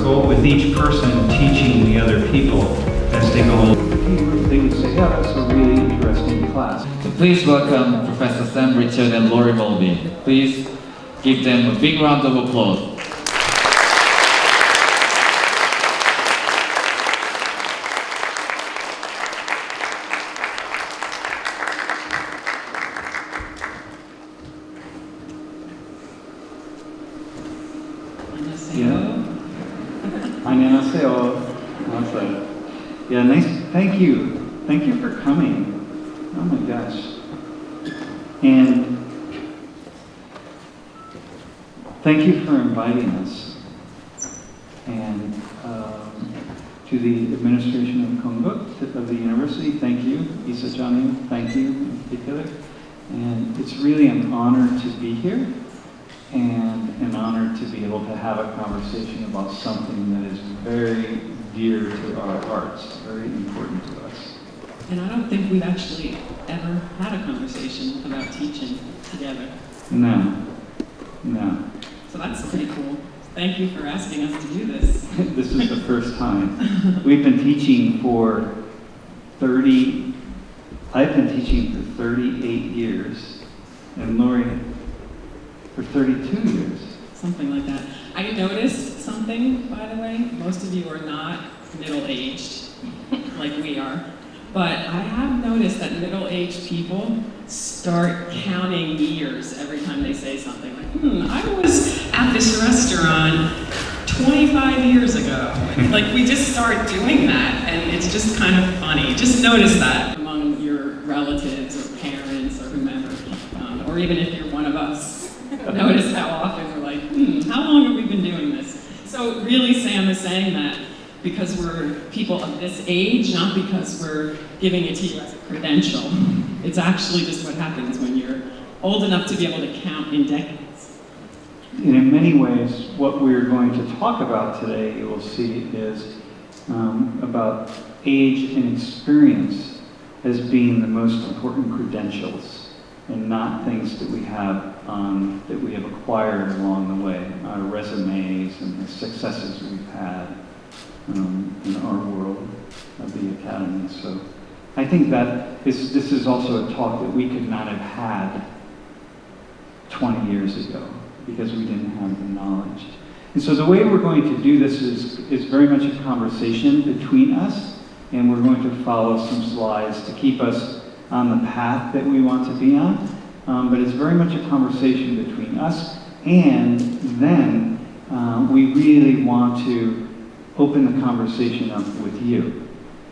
circle with each person teaching the other people as they go. They would say, yeah, that's a really interesting class. So please welcome Professor Sam, Richard, and Laurie Mulvey. Please give them a big round of applause. Yeah, nice. Thank you. Thank you for coming. Oh my gosh. And thank you for inviting us. And to the administration of Kongbuk, of the university, thank you. Isa Jani, thank you in particular. And it's really an honor to be here and an honor to be able to have a conversation about something that is very dear to our hearts, very important to us. And I don't think we've actually ever had a conversation about teaching together. No. So that's pretty cool. Thank you for asking us to do this. This is the first time. We've been teaching for I've been teaching for 38 years, and Laurie for 32 years. Something like that. I noticed something, by the way. Most of you are not middle-aged, like we are. But I have noticed that middle-aged people start counting years every time they say something. Like, I was at this restaurant 25 years ago. Like, we just start doing that, and it's just kind of funny. Just notice that among your relatives or parents or whomever, or even if you're one of us. Notice how often we're like, how long have we been doing this? So really Sam is saying that because we're people of this age, not because we're giving it to you as a credential. It's actually just what happens when you're old enough to be able to count in decades. And in many ways, what we're going to talk about today, you will see, is about age and experience as being the most important credentials, and not things that we have acquired along the way, our resumes and the successes we've had in our world of the academy. So I think that this is also a talk that we could not have had 20 years ago because we didn't have the knowledge. And so the way we're going to do this is very much a conversation between us, and we're going to follow some slides to keep us on the path that we want to be on, but it's very much a conversation between us, and then we really want to open the conversation up with you,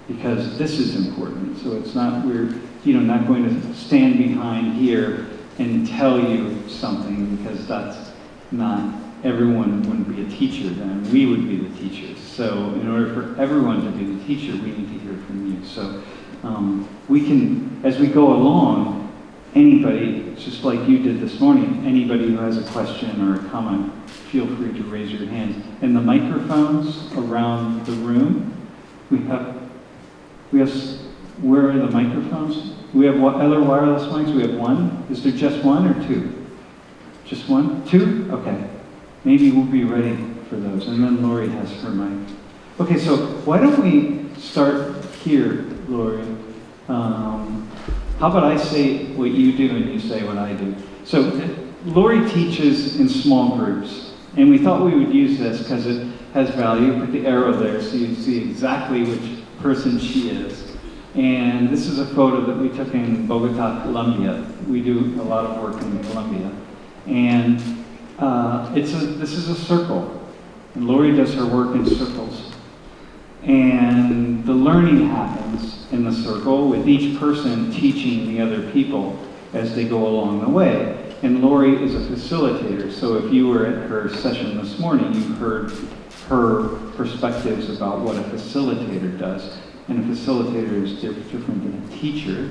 because this is important. So it's not, we're not going to stand behind here and tell you something, because that's not, everyone wouldn't be a teacher then, we would be the teachers. So in order for everyone to be the teacher, we need to hear from you. So we can, as we go along, anybody, just like you did this morning, anybody who has a question or a comment, feel free to raise your hand. And the microphones around the room, we have, where are the microphones? We have other wireless mics? We have one? Is there just one or two? Just one? Two? Okay. Maybe we'll be ready for those. And then Laurie has her mic. Okay, so why don't we start here, Laurie? How about I say what you do and you say what I do? So Laurie teaches in small groups, and we thought we would use this because it has value. Put the arrow there so you see exactly which person she is. And this is a photo that we took in Bogota, Colombia. We do a lot of work in Colombia. And this is a circle. And Laurie does her work in circles. And the learning happens in the circle with each person teaching the other people as they go along the way. And Laurie is a facilitator, so if you were at her session this morning, you heard her perspectives about what a facilitator does. And a facilitator is different than a teacher,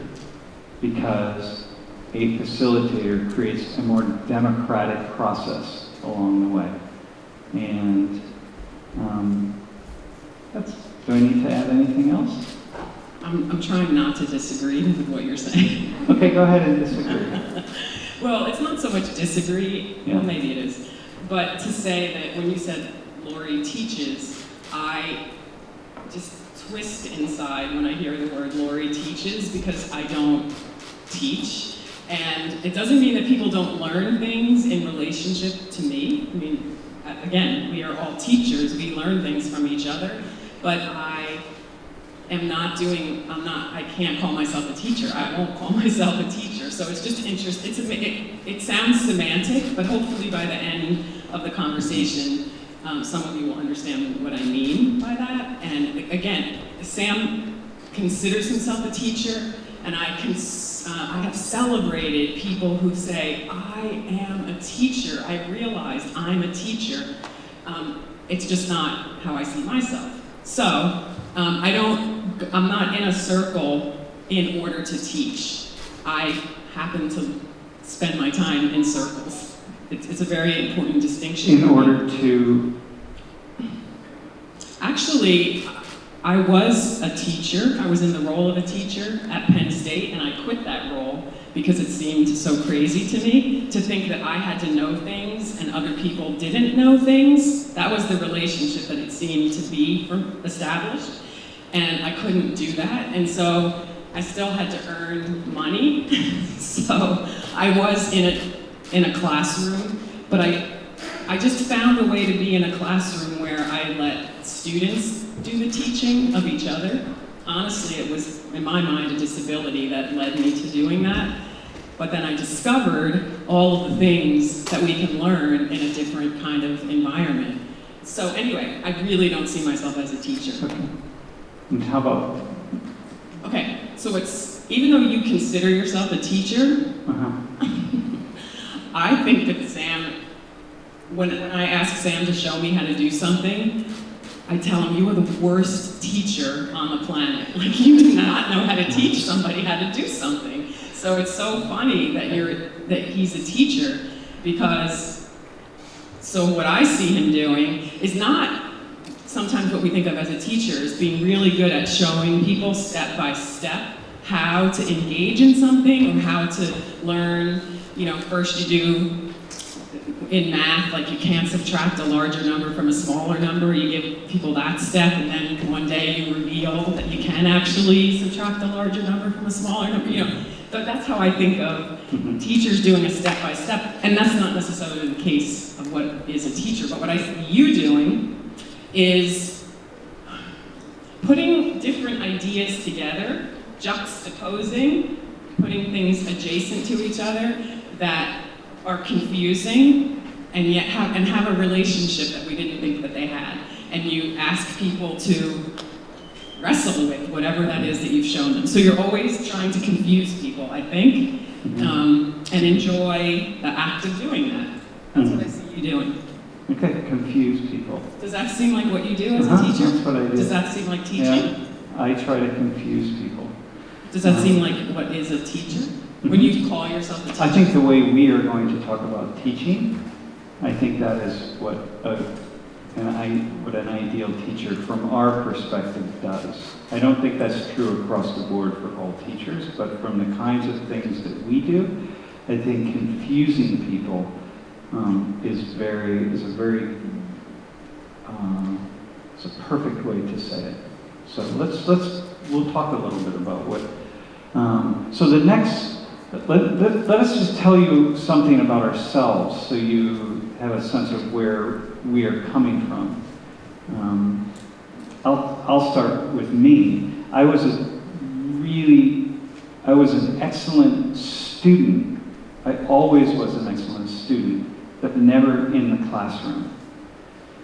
because a facilitator creates a more democratic process along the way. And do I need to add anything else? I'm trying not to disagree with what you're saying. Okay, go ahead and disagree. Well, it's not so much disagree, Yeah. well maybe it is, but to say that when you said Laurie teaches, I just twist inside when I hear the word Laurie teaches because I don't teach. And it doesn't mean that people don't learn things in relationship to me. I mean, again, we are all teachers, we learn things from each other, but I can't call myself a teacher. I won't call myself a teacher. So it's just interesting. It sounds semantic, but hopefully by the end of the conversation, some of you will understand what I mean by that. And again, Sam considers himself a teacher, and I have celebrated people who say, I am a teacher. I realized I'm a teacher. It's just not how I see myself. So I'm not in a circle in order to teach. I happen to spend my time in circles. It's a very important distinction. In order to? Actually, I was a teacher. I was in the role of a teacher at Penn State, and I quit that role because it seemed so crazy to me to think that I had to know things and other people didn't know things. That was the relationship that it seemed to be established, and I couldn't do that, and so I still had to earn money. So I was in a classroom, but I just found a way to be in a classroom where I let students do the teaching of each other. Honestly, it was, in my mind, a disability that led me to doing that. But then I discovered all of the things that we can learn in a different kind of environment. So anyway, I really don't see myself as a teacher. Okay. And how about? Okay, so even though you consider yourself a teacher, I think that Sam, when I ask Sam to show me how to do something, I tell him, you are the worst teacher on the planet. Like, you do not know how to teach somebody how to do something. So it's so funny that he's a teacher, because so what I see him doing is not sometimes what we think of as a teacher, is being really good at showing people step by step how to engage in something or how to learn. You know, first you do in math, like you can't subtract a larger number from a smaller number. You give people that step, and then one day you reveal that you can actually subtract a larger number from a smaller number. You know, that's how I think of teachers doing a step by step, and that's not necessarily the case of what is a teacher. But what I see you doing is putting different ideas together, juxtaposing, putting things adjacent to each other that are confusing, and yet have a relationship that we didn't think that they had. And you ask people to wrestle with whatever that is that you've shown them. So you're always trying to confuse people, I think, and enjoy the act of doing that. That's what I see you doing. Okay, confuse people. Does that seem like what you do as a teacher? That's what I do. Does that seem like teaching? Yeah, I try to confuse people. Does that seem like what is a teacher? When you call yourself a teacher? I think the way we are going to talk about teaching, I think that is what an ideal teacher from our perspective does. I don't think that's true across the board for all teachers, but from the kinds of things that we do, I think confusing people is a perfect way to say it. So we'll talk a little bit about what. So the next. Let us just tell you something about ourselves so you have a sense of where we are coming from. I'll start with me. I was an excellent student. I always was an excellent student, but never in the classroom.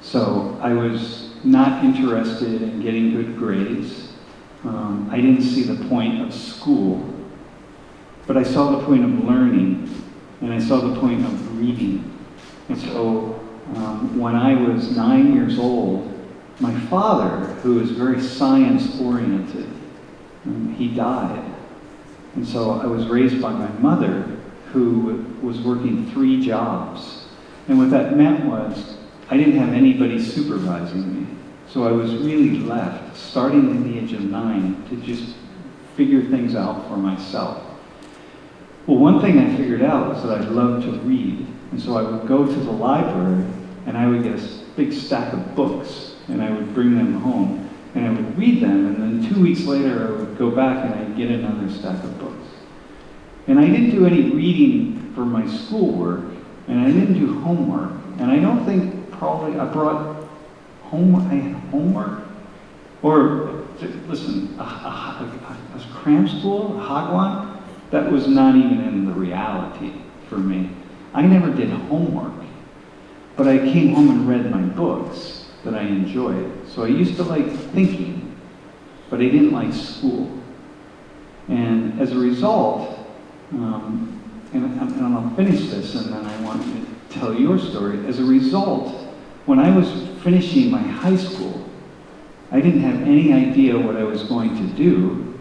So I was not interested in getting good grades. I didn't see the point of school. But I saw the point of learning, and I saw the point of reading. And so when I was 9 years old, my father, who was very science-oriented, he died. And so I was raised by my mother, who was working 3 jobs. And what that meant was I didn't have anybody supervising me. So I was really left, starting at the age of 9, to just figure things out for myself. Well, one thing I figured out was that I loved to read, and so I would go to the library and I would get a big stack of books, and I would bring them home, and I would read them, and then 2 weeks later I would go back and I'd get another stack of books. And I didn't do any reading for my schoolwork, and I didn't do homework, and I don't think probably I brought homework, or listen, a cram school, a hagwon, that was not even in the reality for me. I never did homework, but I came home and read my books that I enjoyed. So I used to like thinking, but I didn't like school. And as a result, and I'll finish this and then I want you to tell your story. As a result, when I was finishing my high school, I didn't have any idea what I was going to do,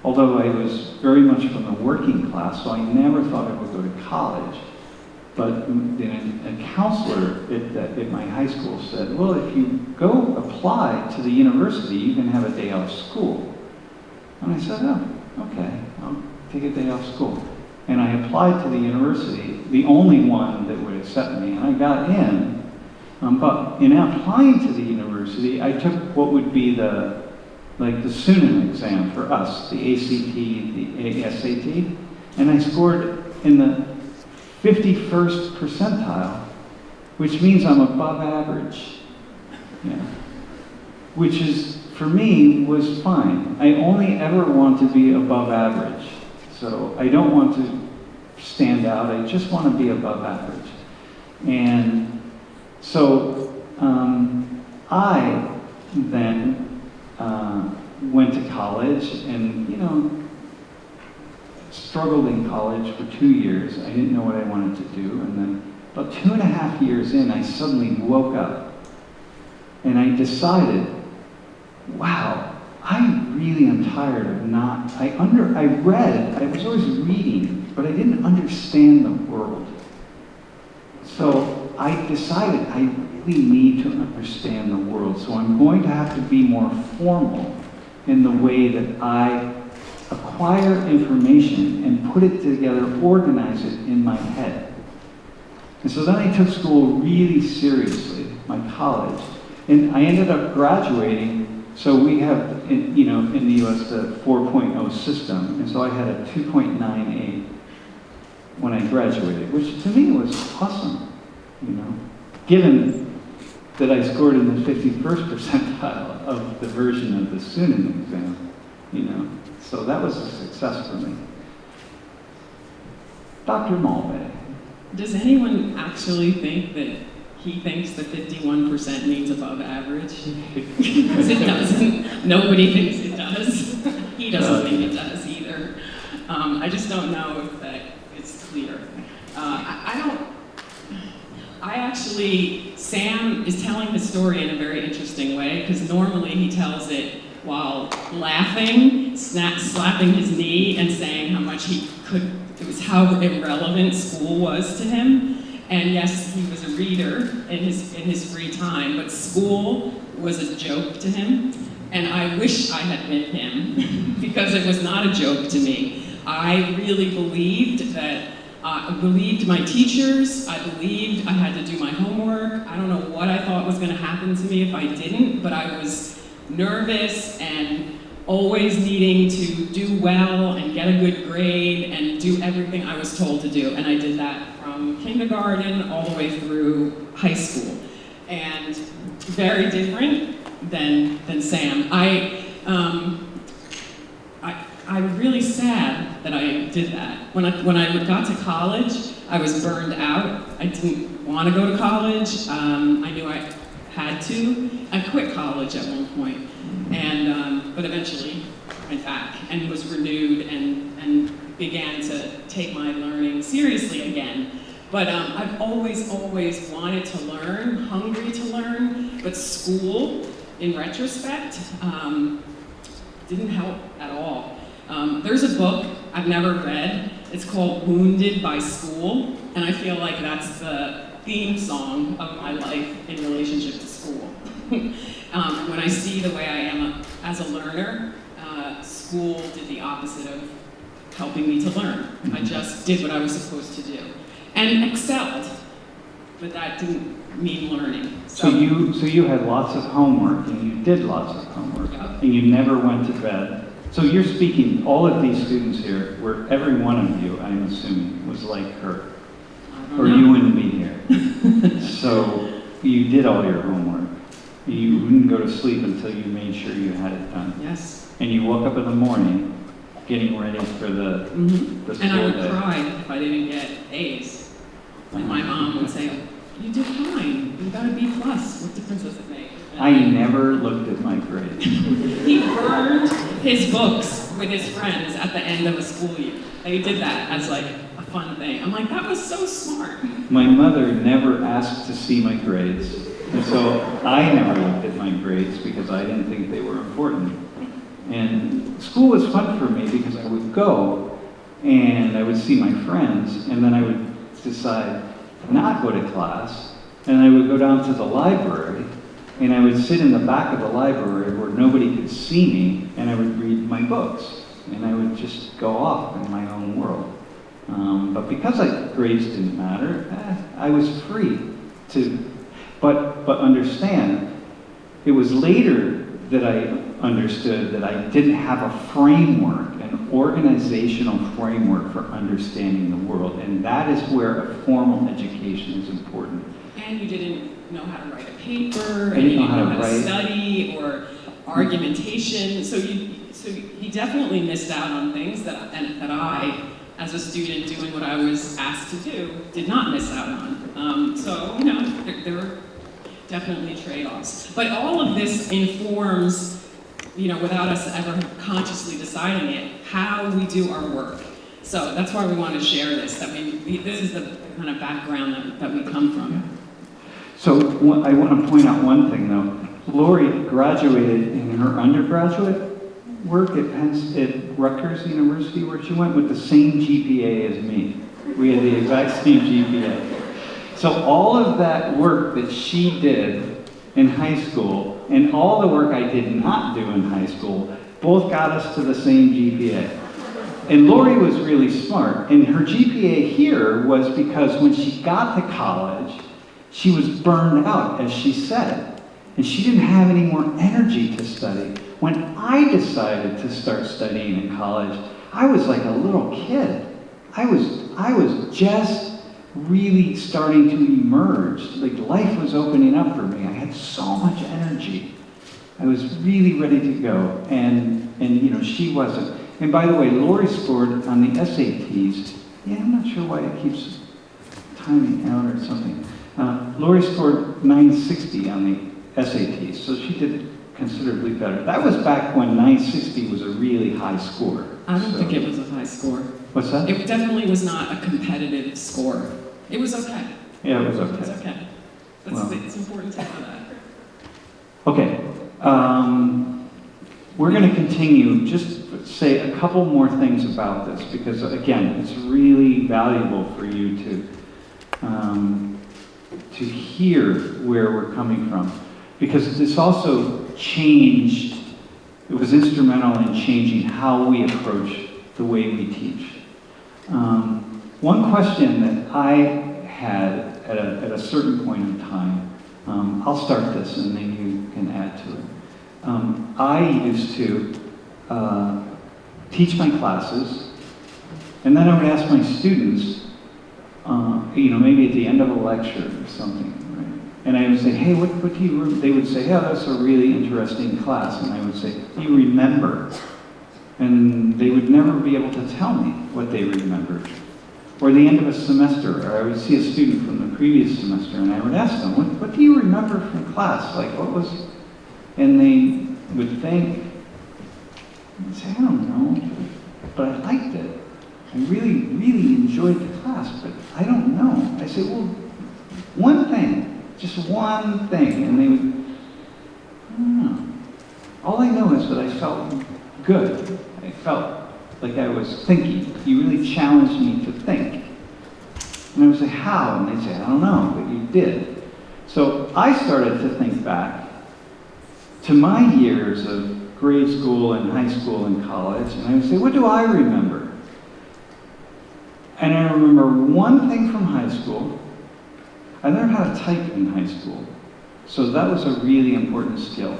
although I was very much from the working class, so I never thought I would go to college. But a counselor at my high school said, well, if you go apply to the university, you can have a day off school. And I said, oh, okay, I'll take a day off school. And I applied to the university, the only one that would accept me, and I got in. But in applying to the university, I took what would be the Sunan exam for us, the ACT, the ASAT, and I scored in the 51st percentile, which means I'm above average. Yeah. Which is, for me, was fine. I only ever want to be above average. So I don't want to stand out, I just want to be above average. And so I then went to college and, struggled in college for 2 years. I didn't know what I wanted to do. And then about 2.5 years in, I suddenly woke up and I decided, wow, I really am tired of not, I was always reading, but I didn't understand the world. So I decided I really need to understand the world. So I'm going to have to be more formal in the way that I acquire information and put it together, organize it in my head. And so then I took school really seriously, my college, and I ended up graduating. So we have, in the US, the 4.0 system, and so I had a 2.98 when I graduated, which to me was awesome, given that I scored in the 51st percentile of the version of the Sunan exam, So that was a success for me. Dr. Mulvey. Does anyone actually think that he thinks that 51% means above average? Because it doesn't. Nobody thinks it does. He doesn't think it does either. I just don't know if that it's clear. Sam is telling the story in a very interesting way, because normally he tells it while laughing, slapping his knee, and saying how much how irrelevant school was to him. And yes, he was a reader in his free time, but school was a joke to him. And I wish I had been him, because it was not a joke to me. I really believed that, I believed my teachers, I believed I had to do my homework. I don't know what I thought was gonna happen to me if I didn't, but I was nervous and always needing to do well and get a good grade and do everything I was told to do. And I did that from kindergarten all the way through high school. And very different than Sam. I'm really sad that I did that. When I got to college, I was burned out. I didn't want to go to college. I knew I had to. I quit college at one point, but eventually went back and was renewed and began to take my learning seriously again. But I've always wanted to learn, hungry to learn, but school, in retrospect, didn't help at all. There's a book I've never read. It's called Wounded by School, and I feel like that's the theme song of my life in relationship to school. When I see the way I am as a learner, school did the opposite of helping me to learn. I just did what I was supposed to do and excelled. but that didn't mean learning. So you had lots of homework, and you did lots of homework, and you never went to bed. So you're speaking, all of these students here, were every one of you, I'm assuming, was like her, or you wouldn't be here. So you did all your homework. You wouldn't go to sleep until you made sure you had it done. Yes. And you woke up in the morning, getting ready for the school And I would day. cry if I didn't get A's. And my mom would say, "You did fine. You got a B plus. What difference does it make?" And I never looked at my grades. He burned his books with his friends at the end of a school year. They did that as like a fun thing. I'm like, that was so smart. My mother never asked to see my grades, and so I never looked at my grades because I didn't think they were important. And school was fun for me because I would go and I would see my friends, and then I would decide not go to class, and I would go down to the library, and I would sit in the back of the library where nobody could see me, and I would read my books, and I would just go off in my own world. But because grades didn't matter, I was free to, but understand, it was later that I understood that I didn't have a framework, an organizational framework for understanding the world, and that is where a formal education is important. And you didn't know how to write a paper, I and you didn't know how to how to write. study or argumentation. So he definitely missed out on things that I, as a student doing what I was asked to do, did not miss out on. So there were definitely trade-offs. But all of this informs, without us ever consciously deciding it, how we do our work. So that's why we want to share this. This is the kind of background that we come from. So I want to point out one thing, though. Laurie graduated in her undergraduate work at Rutgers University, where she went with the same GPA as me. We had the exact same GPA. So all of that work that she did in high school and all the work I did not do in high school both got us to the same GPA. And Laurie was really smart, and her GPA here was because when she got to college, she was burned out, as she said, and she didn't have any more energy to study. When I decided to start studying in college, I was like a little kid. I was just really starting to emerge. Like life was opening up for me. I had so much energy. I was really ready to go, and she wasn't. And by the way, Laurie scored on the SATs. Yeah, I'm not sure why it keeps timing out or something. Laurie scored 960 on the SATs, so she did considerably better. That was back when 960 was a really high score. I don't think it was a high score. What's that? It definitely was not a competitive score. It was okay. Yeah, it was okay. It was okay. It's important to know that. Okay. We're going to continue, just say a couple more things about this, because again, it's really valuable for you to hear where we're coming from. Because this also changed, it was instrumental in changing how we approach the way we teach. One question that I had at a certain point in time, I'll start this and then you can add to it. I used to teach my classes, and then I would ask my students, maybe at the end of a lecture or something, right? And I would say, hey, what do you, they would say, yeah, that's a really interesting class. And I would say, do you remember? And they would never be able to tell me what they remembered. Or the end of a semester, or I would see a student from the previous semester, and I would ask them, what do you remember from class? Like, what was, and they would think, and say, I don't know, but I liked it. I really, really enjoyed the class, but I don't know. I say, well, one thing, just one thing, and they would, I don't know. All I know is that I felt good. I felt like I was thinking. You really challenged me to think. And I would say, how? And they'd say, I don't know, but you did. So I started to think back to my years of grade school and high school and college, and I would say, what do I remember? And I remember one thing from high school. I learned how to type in high school. So that was a really important skill.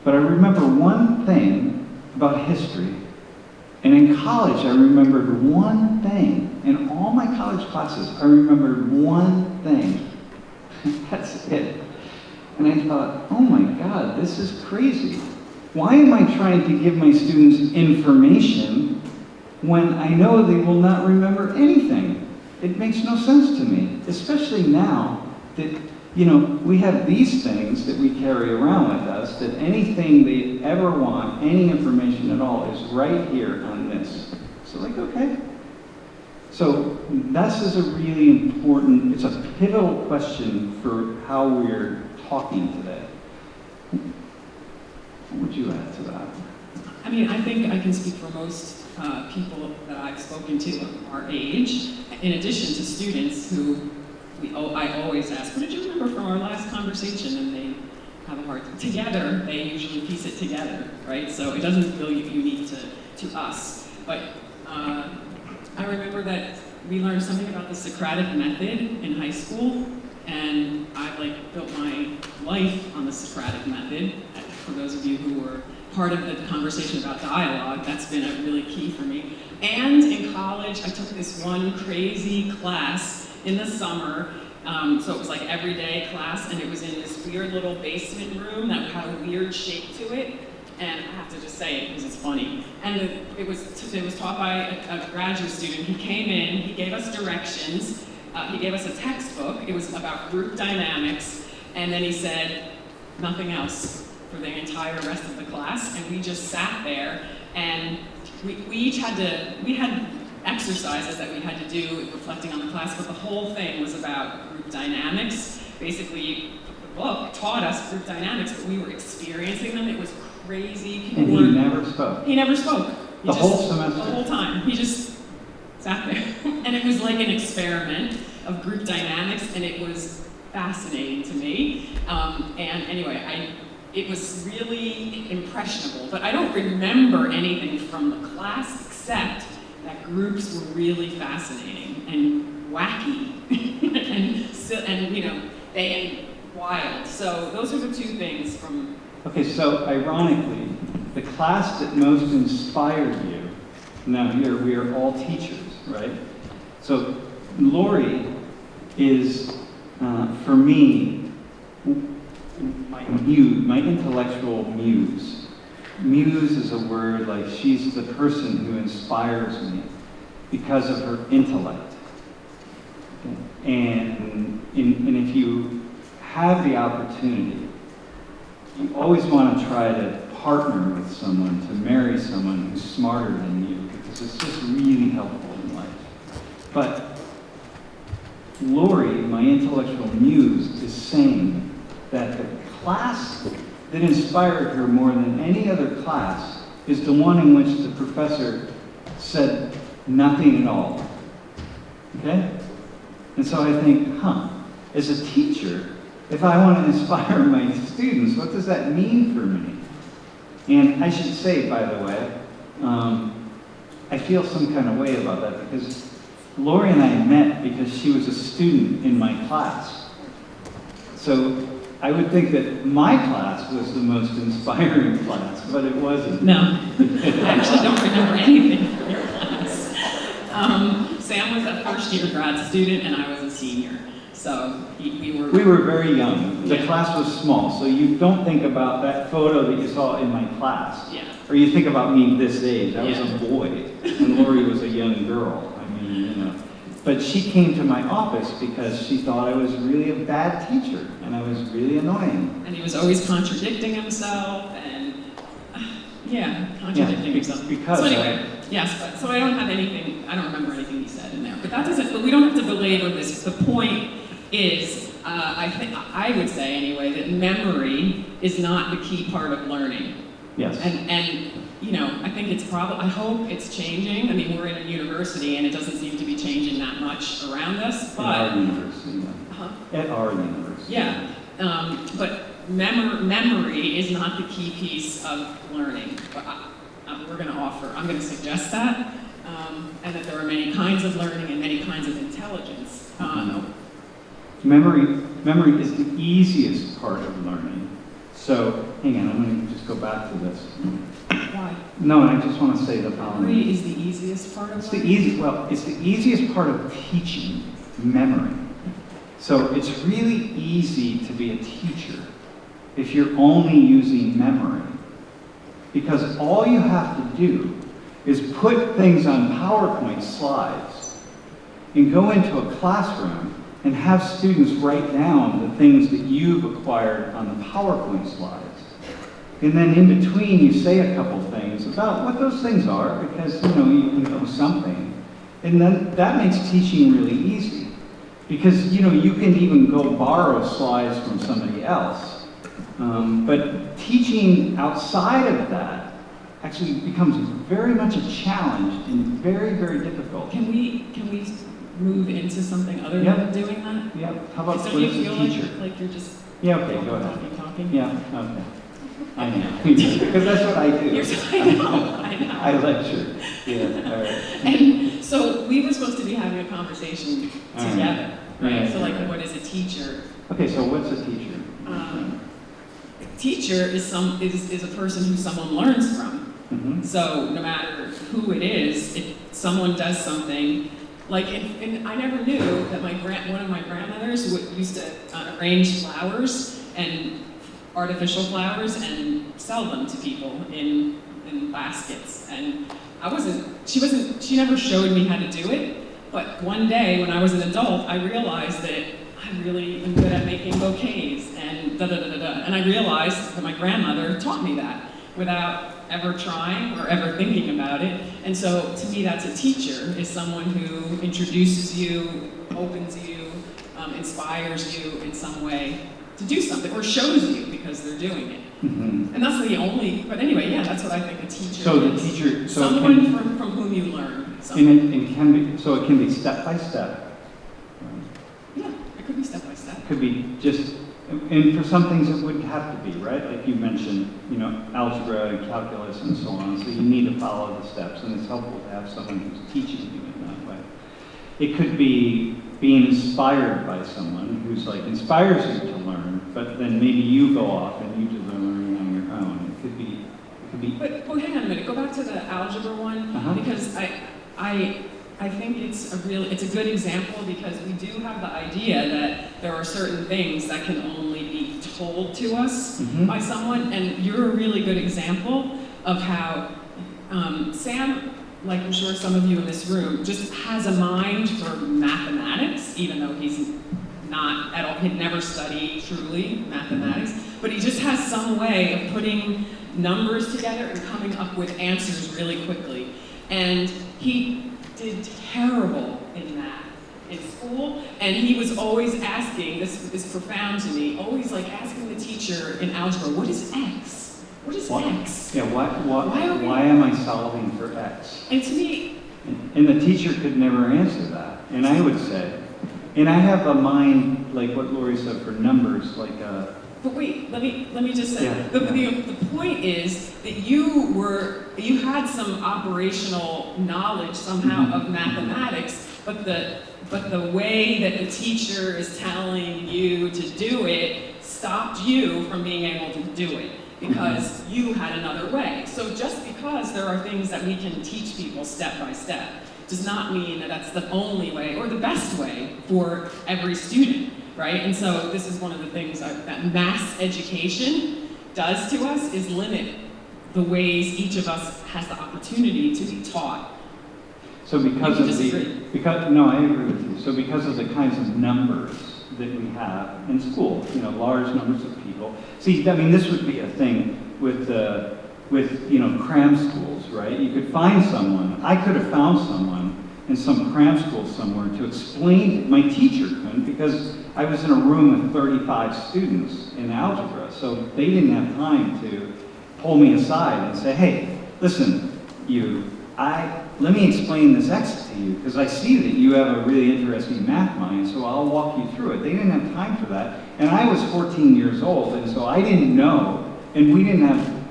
But I remember one thing about history. And in college, I remembered one thing. In all my college classes, I remembered one thing. That's it. And I thought, oh my God, this is crazy. Why am I trying to give my students information when I know they will not remember anything? It makes no sense to me, especially now that, you know, we have these things that we carry around with us, that anything they ever want, any information at all, is right here on this. So like, okay. So this is a really important, it's a pivotal question for how we're talking today. What would you add to that? I mean, I think I can speak for most people that I've spoken to our age, in addition to students who I always ask, what did you remember from our last conversation? And they have a hard time. Together, they usually piece it together, right? So it doesn't feel unique to us. But I remember that we learned something about the Socratic method in high school, and I've built my life on the Socratic method. For those of you who were part of the conversation about dialogue, that's been a really key for me. And in college, I took this one crazy class in the summer, so it was like everyday class, and it was in this weird little basement room that had a weird shape to it, and I have to just say it because it's funny. And it was taught by a graduate student. He came in, he gave us directions, he gave us a textbook. It was about group dynamics, and then he said nothing else for the entire rest of the class, and we just sat there, and we had exercises that we had to do reflecting on the class, but the whole thing was about group dynamics. Basically, the book taught us group dynamics, but we were experiencing them. It was crazy. And he never spoke. He never spoke. The whole semester? The whole time. He just sat there. And it was like an experiment of group dynamics, and it was fascinating to me. And anyway, it was really impressionable, but I don't remember anything from the class except that groups were really fascinating and wacky and wild. So those are the two things from. Okay, so ironically, the class that most inspired you, now here we are all teachers, right? So Laurie is, for me, my intellectual muse. Muse is a word like she's the person who inspires me because of her intellect. And if you have the opportunity, you always want to try to partner with someone, to marry someone who's smarter than you, because it's just really helpful in life. But Laurie, my intellectual muse, is saying that the class that inspired her more than any other class is the one in which the professor said nothing at all. Okay? And so I think, as a teacher, if I want to inspire my students, what does that mean for me? And I should say, by the way, I feel some kind of way about that because Laurie and I met because she was a student in my class. So I would think that my class was the most inspiring class, but it wasn't. No, I actually don't remember anything from your class. Sam was a first-year grad student, and I was a senior. So we were very young. The Yeah. class was small, so you don't think about that photo that you saw in my class. Yeah. Or you think about me this age. I was Yeah. a boy, and Laurie was a young girl. I mean, you know. But she came to my office because she thought I was really a bad teacher, and I was really annoying. And he was always contradicting himself, and contradicting himself. Because so anyway, so I don't remember anything he said in there. But we don't have to belabor this. The point is, I would say anyway, that memory is not the key part of learning. Yes. And I think I hope it's changing. I mean, we're in a university and it doesn't seem to be changing that much around us, but. At our university. At our university. Yeah, but memory is not the key piece of learning. But I'm going to suggest that, and that there are many kinds of learning and many kinds of intelligence. Memory is the easiest part of learning. So, hang on, I'm going to just go back to this. Why? No, I just want to say the following. Memory is the easiest part of It's learning? it's the easiest part of teaching memory. So it's really easy to be a teacher if you're only using memory. Because all you have to do is put things on PowerPoint slides and go into a classroom and have students write down the things that you've acquired on the PowerPoint slides. And then in between you say a couple things about what those things are, because you can know something. And then that makes teaching really easy. Because you can even go borrow slides from somebody else. But teaching outside of that actually becomes very much a challenge and very, very difficult. Can we move into something other than doing that? Yeah. How about Don't what you is a feel teacher? like you're just Yeah, okay, go ahead. talking? Yeah, okay. I know. Because that's what I do. I know. I lecture. Yeah, all right. And so we were supposed to be having a conversation All right. together, right? Yeah, So like, right. what is a teacher? Okay, so what's a teacher? A teacher is a person who someone learns from. Mm-hmm. So no matter who it is, if someone does something, like, and I never knew that one of my grandmothers used to arrange flowers and artificial flowers and sell them to people in baskets. And she never showed me how to do it, but one day when I was an adult, I realized that I really am good at making bouquets and da-da-da-da-da. And I realized that my grandmother taught me that without ever trying or ever thinking about it. And so to me, that's a teacher, is someone who introduces you, opens you, inspires you in some way to do something, or shows you because they're doing it. Mm-hmm. And that's the only, but anyway, yeah, that's what I think a teacher So is. the teacher, Someone from whom you learn and something. it can be, so it can be step by step. Yeah, it could be step by step. It could be just, and for some things it would have to be, right? Like you mentioned, algebra and calculus and so on. So you need to follow the steps, and it's helpful to have someone who's teaching you in that way. It could be being inspired by someone who's inspires you to learn, but then maybe you go off and you do the learning on your own. It could be. But hang on a minute, go back to the algebra one, Uh-huh. because I think it's a good example, because we do have the idea that there are certain things that can only be told to us Mhm. by someone, and you're a really good example of how Sam, like I'm sure some of you in this room, just has a mind for mathematics, even though he's not at all, he'd never studied truly mathematics, but he just has some way of putting numbers together and coming up with answers really quickly. And he did terrible in math in school, and he was always asking, this is profound to me, always asking the teacher in algebra, what is X? What is X? Yeah, Why why am I solving for X? And to me, And the teacher could never answer that. And I would say, and I have a mind, like what Laurie said, for numbers, but wait, let me just say, Yeah, the point is that you had some operational knowledge somehow of mathematics, but the way that the teacher is telling you to do it stopped you from being able to do it, because you had another way. So just because there are things that we can teach people step by step does not mean that that's the only way or the best way for every student. Right? And so this is one of the things that mass education does to us, is limit the ways each of us has the opportunity to be taught. So because You of disagree. no, I agree with you. So because of the kinds of numbers that we have in school, large numbers of people. See, I mean, this would be a thing with cram schools, right? You could find someone. I could have found someone in some cram school somewhere to explain. My teacher couldn't, because I was in a room with 35 students in algebra, so they didn't have time to pull me aside and say, hey, listen, let me explain this X to you, because I see that you have a really interesting math mind, so I'll walk you through it. They didn't have time for that. And I was 14 years old, and so I didn't know, and we didn't have,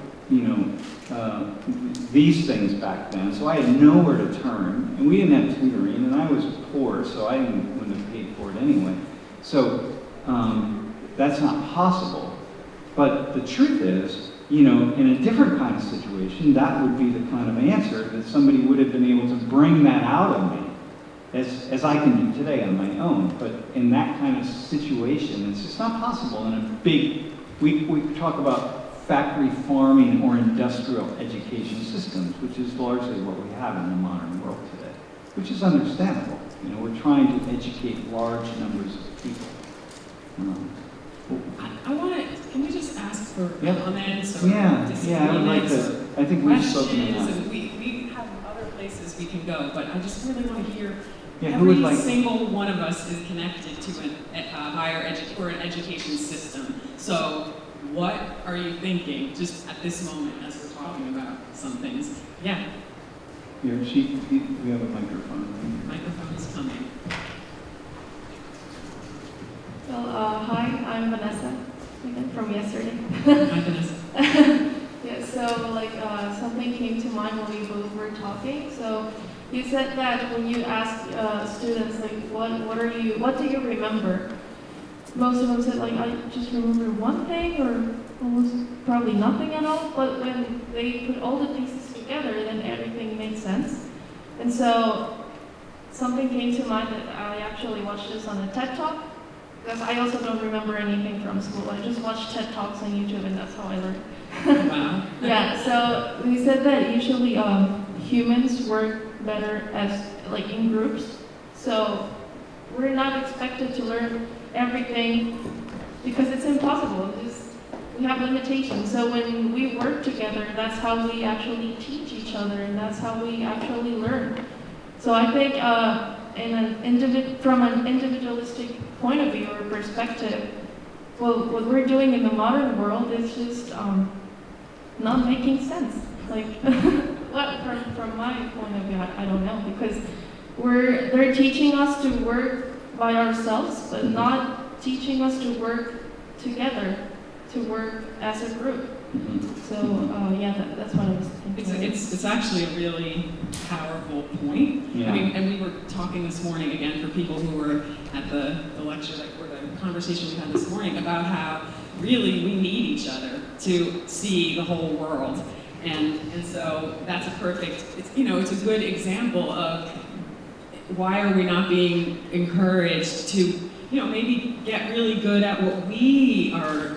these things back then, so I had nowhere to turn, and we didn't have tutoring, and I was poor, so I wouldn't have paid for it anyway. So that's not possible. But the truth is, you know, in a different kind of situation, that would be the kind of answer that somebody would have been able to bring that out of me, as I can do today on my own. But in that kind of situation, it's just not possible in a big, we talk about factory farming or industrial education systems, which is largely what we have in the modern world today, which is understandable. You know, we're trying to educate large numbers of people. I want to, can we just ask for comments or I would like disagreements to, or I think we've spoken questions? enough. And we have other places we can go, but I just really want to hear. Yeah, who would Every like? single one of us is connected to an education system. So what are you thinking just at this moment as we're talking about some things? Yeah. Here, we have a microphone. Microphone is coming. Well, hi, I'm Vanessa, again, from yesterday. Hi, Vanessa. Yeah, so like something came to mind when we both were talking. So you said that when you ask students like what do you remember? Most of them said like I just remember one thing or almost probably nothing at all. But when they put all the pieces together, then everything makes sense. And so something came to mind that I actually watched this on a TED Talk. Because I also don't remember anything from school. I just watch TED Talks on YouTube and that's how I learn. Wow. Yeah, so we said that usually humans work better as like in groups. So we're not expected to learn everything because it's impossible. We have limitations. So when we work together, that's how we actually teach each other and that's how we actually learn. So I think from an individualistic point of view or perspective, well, what we're doing in the modern world is just not making sense. Like, from my point of view, I don't know, because they're teaching us to work by ourselves, but not teaching us to work together, to work as a group. So yeah, that's what I was thinking. It's actually a really powerful point. Yeah. I mean, and we were talking this morning again for people who were at the lecture, like, or the conversation we had this morning about how really we need each other to see the whole world, and so that's a perfect. It's a good example of why are we not being encouraged to maybe get really good at what we are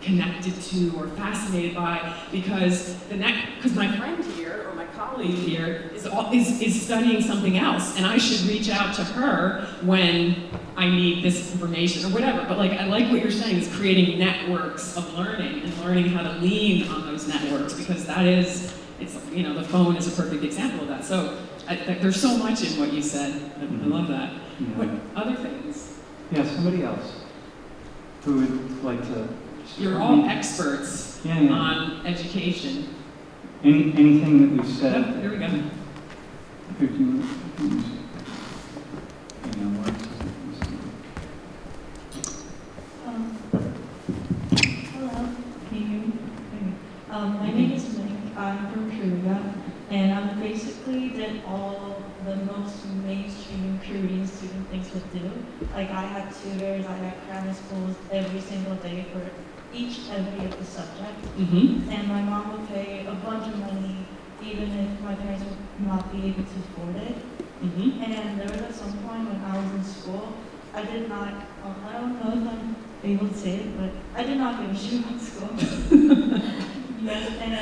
connected to or fascinated by, because my friend here or my colleague here is studying something else, and I should reach out to her when I need this information or whatever. But like, I like what you're saying is creating networks of learning and learning how to lean on those networks, because the phone is a perfect example of that. So there's so much in what you said. I love that. Yeah. What other things? Yeah, somebody else who would like to. You're all experts on education. Anything that we've said. Oh, here we go. Here, do you know, Hello, can you hear me? My name is Ming. I'm from Korea, and I basically did all the most mainstream Korean student things would do. Like, I had tutors, I had cram schools every single day for every of the subjects. Mm-hmm. And my mom would pay a bunch of money, even if my parents would not be able to afford it. Mm-hmm. And there was at some point when I was in school, I did not, I don't know if I'm able to say it, but I did not give a shit about school. Yes, and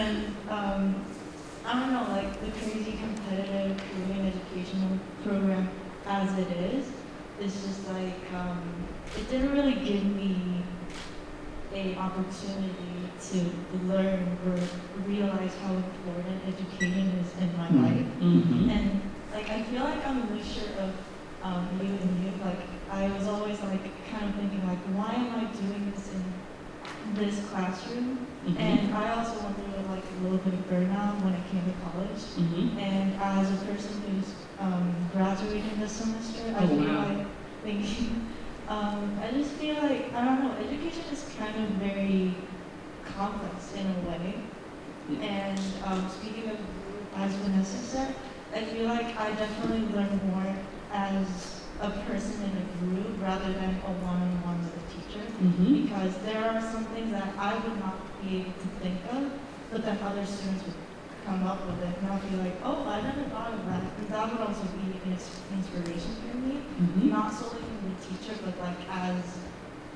I don't know, like the crazy competitive Korean educational program as it is, it's just like, it didn't really give me an opportunity to learn or realize how important education is in my life. Mm-hmm. And like, I feel like I'm a mixture of you and you. Like, I was always like kind of thinking like, why am I doing this in this classroom? Mm-hmm. And I also went through like a little bit of burnout when I came to college. Mm-hmm. And as a person who's graduating this semester, I feel like thinking, I just feel like, I don't know, education is kind of very complex in a way. Yeah. And speaking of, as Vanessa said, I feel like I definitely learn more as a person in a group rather than a one-on-one with a teacher. Mhm. Because there are some things that I would not be able to think of, but then other students would come up with it, and I'll be like, oh, I never thought of that. And that would also be an inspiration for me, Mhm. not solely from the teacher, but like as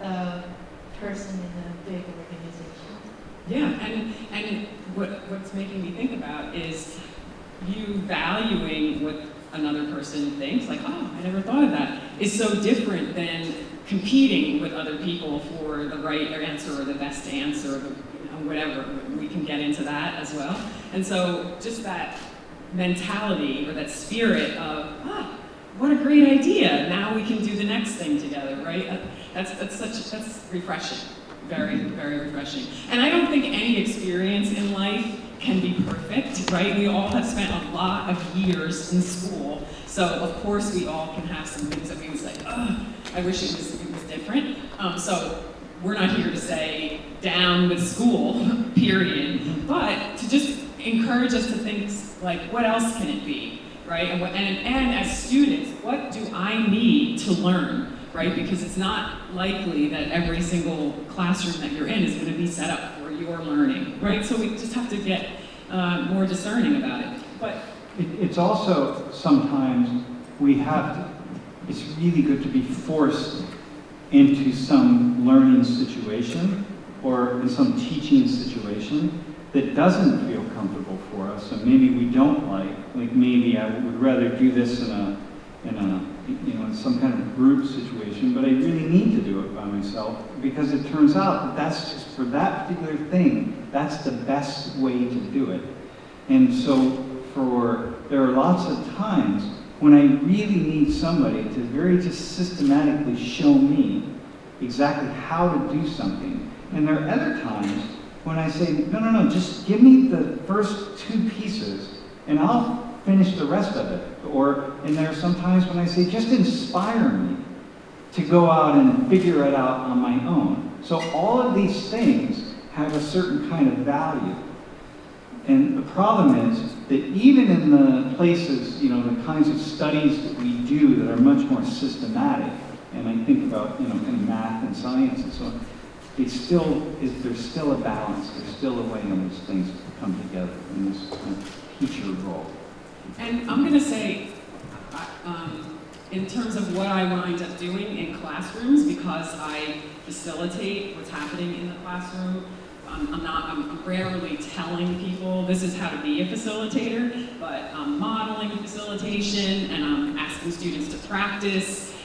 a person in a big organization. Yeah, and what's making me think about is you valuing what another person thinks, like, oh, I never thought of that, is so different than competing with other people for the right answer or the best answer, or whatever. We can get into that as well. And so just that mentality or that spirit of, what a great idea, now we can do the next thing together, right? That's refreshing, very, very refreshing. And I don't think any experience in life can be perfect, right? We all have spent a lot of years in school, so of course we all can have some things that we was like, I wish it was different. So we're not here to say down with school, period, but to just encourage us to think like, what else can it be, right? And as students, what do I need to learn, right? Because it's not likely that every single classroom that you're in is going to be set up for your learning, right? So we just have to get more discerning about it. But It's also sometimes it's really good to be forced into some learning situation or in some teaching situation that doesn't feel comfortable for us, and maybe we don't like maybe I would rather do this in some kind of group situation, but I really need to do it by myself because it turns out that that's just for that particular thing, that's the best way to do it. And so there are lots of times when I really need somebody to just systematically show me exactly how to do something. And there are other times when I say, no, just give me the first two pieces and I'll finish the rest of it. And there are some times when I say, just inspire me to go out and figure it out on my own. So all of these things have a certain kind of value. And the problem is that even in the places, the kinds of studies that we do that are much more systematic, and I think about, kind of math and science and so on, there's still a balance, there's still a way in which things come together in this kind of teacher role. And I'm going to say, in terms of what I wind up doing in classrooms, because I facilitate what's happening in the classroom, I'm rarely telling people this is how to be a facilitator, but I'm modeling facilitation and I'm asking students to practice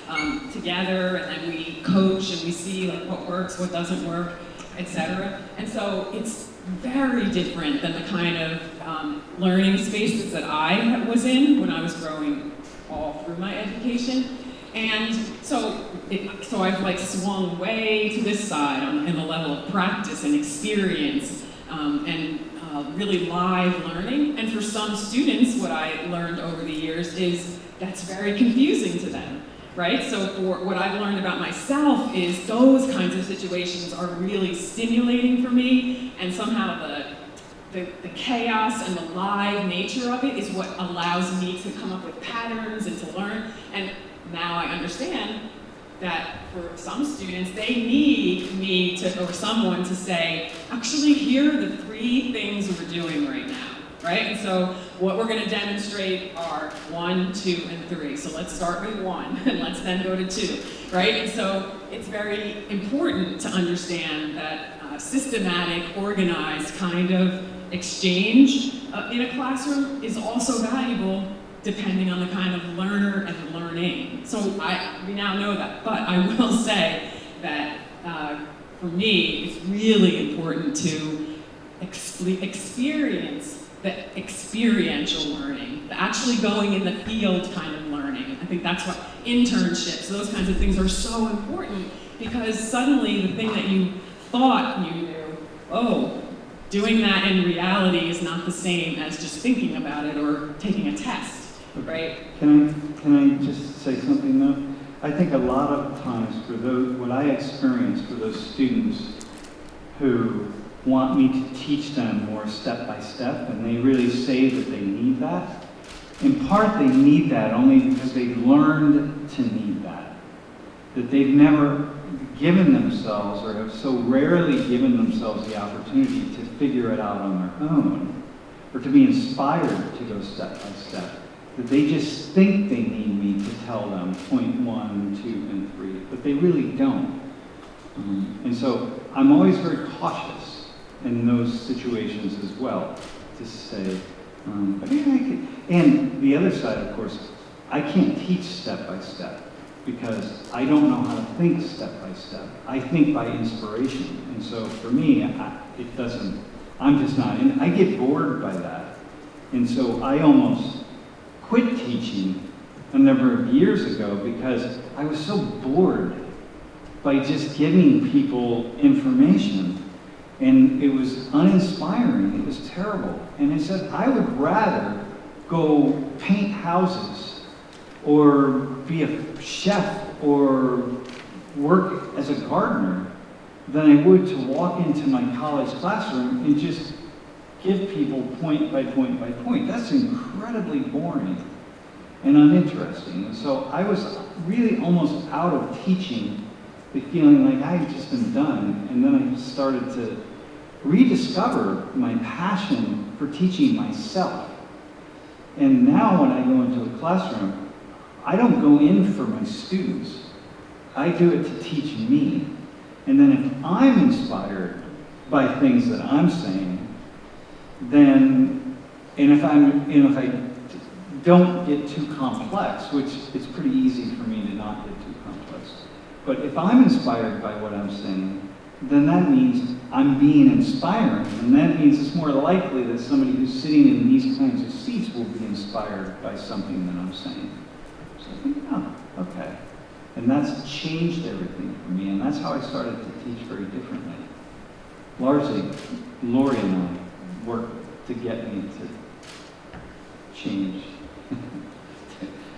together, and then we coach and we see what works, what doesn't work, etc. And so it's very different than the kind of learning spaces that I was in when I was growing all through my education. And so I've swung way to this side in the level of practice and experience and really live learning. And for some students, what I learned over the years is that's very confusing to them, right? So for what I've learned about myself is those kinds of situations are really stimulating for me, and somehow the chaos and the live nature of it is what allows me to come up with patterns and to learn. And now I understand that for some students, they need me or someone to say, actually, here are the 3 things we're doing right now, right? And so what we're going to demonstrate are 1, 2, and 3. So let's start with 1, and let's then go to 2, right? And so it's very important to understand that systematic, organized kind of exchange in a classroom is also valuable depending on the kind of learner and the learning. So we now know that, but I will say that for me, it's really important to experience the experiential learning, the actually going in the field kind of learning. I think that's what internships, those kinds of things are so important, because suddenly the thing that you thought you knew, doing that in reality is not the same as just thinking about it or taking a test. Right? Can I just say something though? I think a lot of times what I experience for those students who want me to teach them more step by step, and they really say that they need that, in part they need that only because they've learned to need that. That they've never given themselves, or have so rarely given themselves the opportunity to figure it out on their own, or to be inspired to go step by step. That they just think they need me to tell them point 1, 2, and 3, but they really don't. And so I'm always very cautious in those situations as well, to say, but yeah, I can. And the other side, of course, I can't teach step by step because I don't know how to think step by step. I think by inspiration. And so for me, it doesn't, I'm just not in, I get bored by that. And so I almost quit teaching a number of years ago because I was so bored by just giving people information. And it was uninspiring, it was terrible. And I said, I would rather go paint houses or be a chef or work as a gardener than I would to walk into my college classroom and just give people point by point by point. That's incredibly boring and uninteresting. And so I was really almost out of teaching, the feeling like I had just been done. And then I started to rediscover my passion for teaching myself. And now when I go into a classroom, I don't go in for my students. I do it to teach me. And then if I'm inspired by things that I'm saying, then, and if I don't get too complex, which it's pretty easy for me to not get too complex, but if I'm inspired by what I'm saying, then that means I'm being inspiring, and that means it's more likely that somebody who's sitting in these kinds of seats will be inspired by something that I'm saying. So I think, oh, okay. And that's changed everything for me, and that's how I started to teach very differently. Largely, Laurie and I worked to get me to change.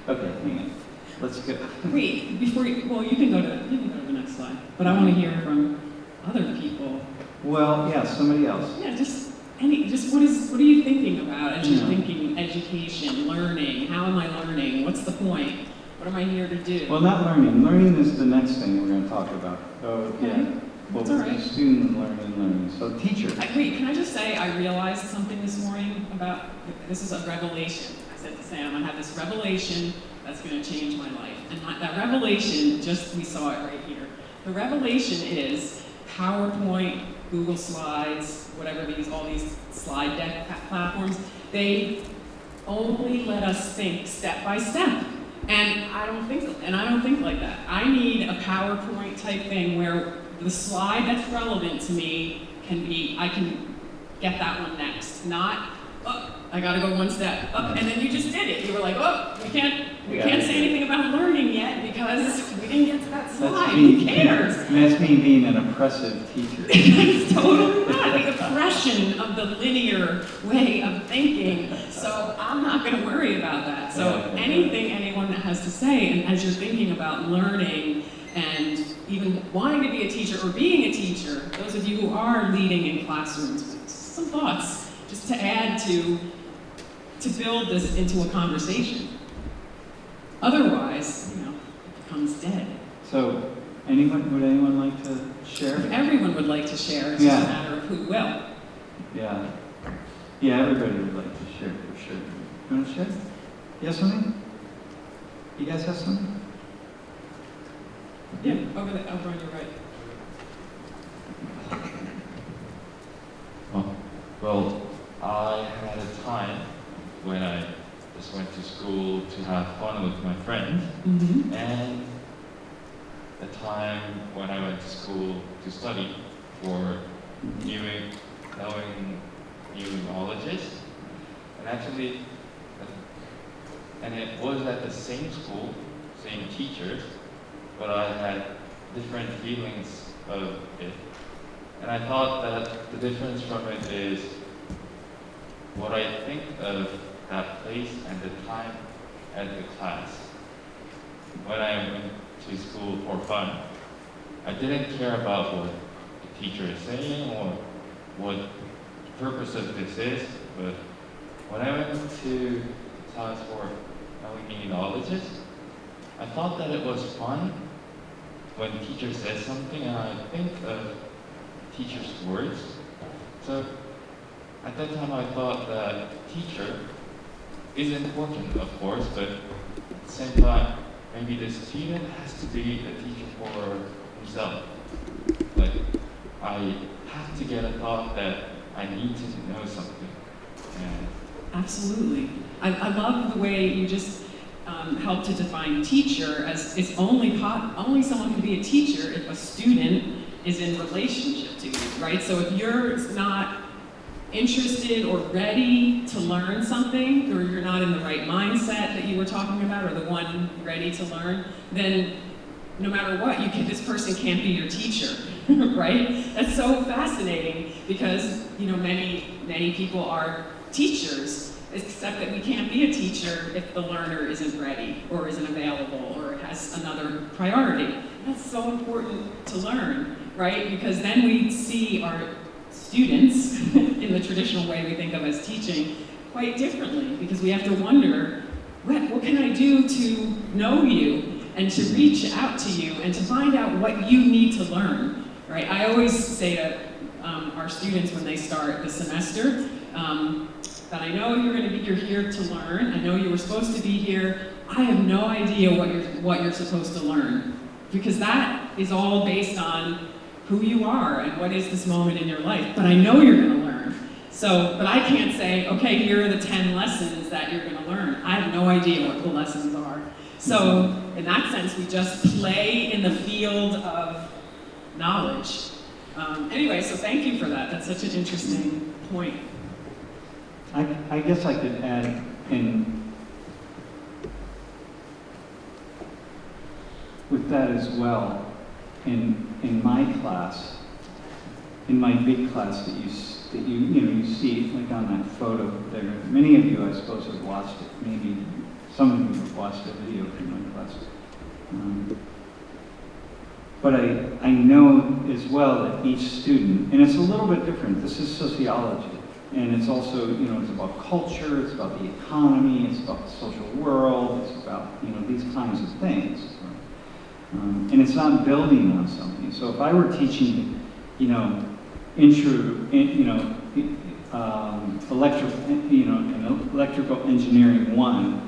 Okay, hang on. Let's go. Wait, before you, well, you can go to the next slide, but I want to hear from other people. Well, yeah, somebody else. Yeah, just what are you thinking about as you're thinking education, learning? How am I learning? What's the point? What am I here to do? Well, not learning. Learning is the next thing we're going to talk about. Oh, Okay. yeah. Well, That's all right. Student learning. So teacher. Wait, can I just say I realized something this morning about, this is a revelation. I said to Sam, I have this revelation that's going to change my life. And that revelation, just we saw it right here. The revelation is PowerPoint, Google Slides, whatever all these slide deck platforms, they only let us think step by step. And I don't think like that. I need a PowerPoint type thing where the slide that's relevant to me I can get that one next. Not, oh, I gotta go one step up, and then you just did it. You were like, oh, we can't say anything about learning yet because we didn't get to that slide. Who cares? That's me being an oppressive teacher. It's totally not. The oppression of the linear way of thinking. So I'm not going to worry about that. So anything anyone has to say, and as you're thinking about learning and even wanting to be a teacher or being a teacher, those of you who are leading in classrooms, some thoughts just to add to build this into a conversation. Otherwise, it becomes dead. So, would anyone like to share? Everyone would like to share. It's just a matter of who will. Yeah. Yeah, everybody would like to share for sure. You want to share? You have something? You guys have something? Yeah, over on your right. Well, I had a time when I just went to school to have fun with my friends, Mm-hmm. and a time when I went to school to study for knowing new knowledges. And actually, and it was at the same school, same teachers, but I had different feelings of it. And I thought that the difference from it is what I think of that place and the time at the class. When I went to school for fun, I didn't care about what the teacher is saying or what the purpose of this is, but when I went to class for knowing new knowledges, I thought that it was fun when the teacher says something and I think of teacher's words. So at that time I thought that teacher is important, of course, but at the same time, maybe the student has to be a teacher for himself. Like, I have to get a thought that I need to know something. And Absolutely. I love the way you just helped to define teacher as it's only someone can be a teacher if a student is in relationship to you, right? So if you're not interested or ready to learn something, or you're not in the right mindset that you were talking about, or the one ready to learn, then no matter what, this person can't be your teacher, right? That's so fascinating because, many people are teachers, except that we can't be a teacher if the learner isn't ready or isn't available or has another priority. That's so important to learn, right? Because then we see our students in the traditional way we think of as teaching quite differently, because we have to wonder, what can I do to know you and to reach out to you and to find out what you need to learn, right? I always say to our students when they start the semester that I know you're here to learn. I know you were supposed to be here. I have no idea what you're supposed to learn, because that is all based on who you are and what is this moment in your life. But I know you're going to learn. But I can't say, okay, here are the 10 lessons that you're going to learn. I have no idea what the lessons are. So in that sense, we just play in the field of knowledge. Anyway, so thank you for that. That's such an interesting point. I guess I could add with that as well. In my class, in my big class that you see like on that photo there. Many of you, I suppose, have watched it. Maybe some of you have watched a video from my class. But I know as well that each student, and it's a little bit different. This is sociology, and it's also it's about culture, it's about the economy, it's about the social world, it's about these kinds of things. And it's not building on something. So if I were teaching, electrical engineering 1,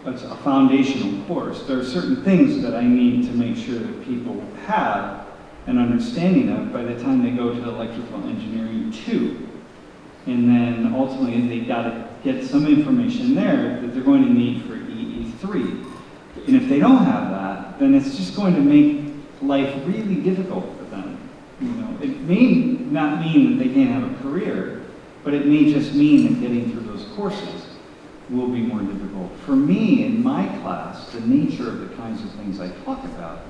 it's a foundational course. There are certain things that I need to make sure that people have an understanding of by the time they go to electrical engineering 2. And then ultimately they got to get some information there that they're going to need for EE3. And if they don't have that, then it's just going to make life really difficult for them. It may not mean that they can't have a career, but it may just mean that getting through those courses will be more difficult. For me, in my class, the nature of the kinds of things I talk about,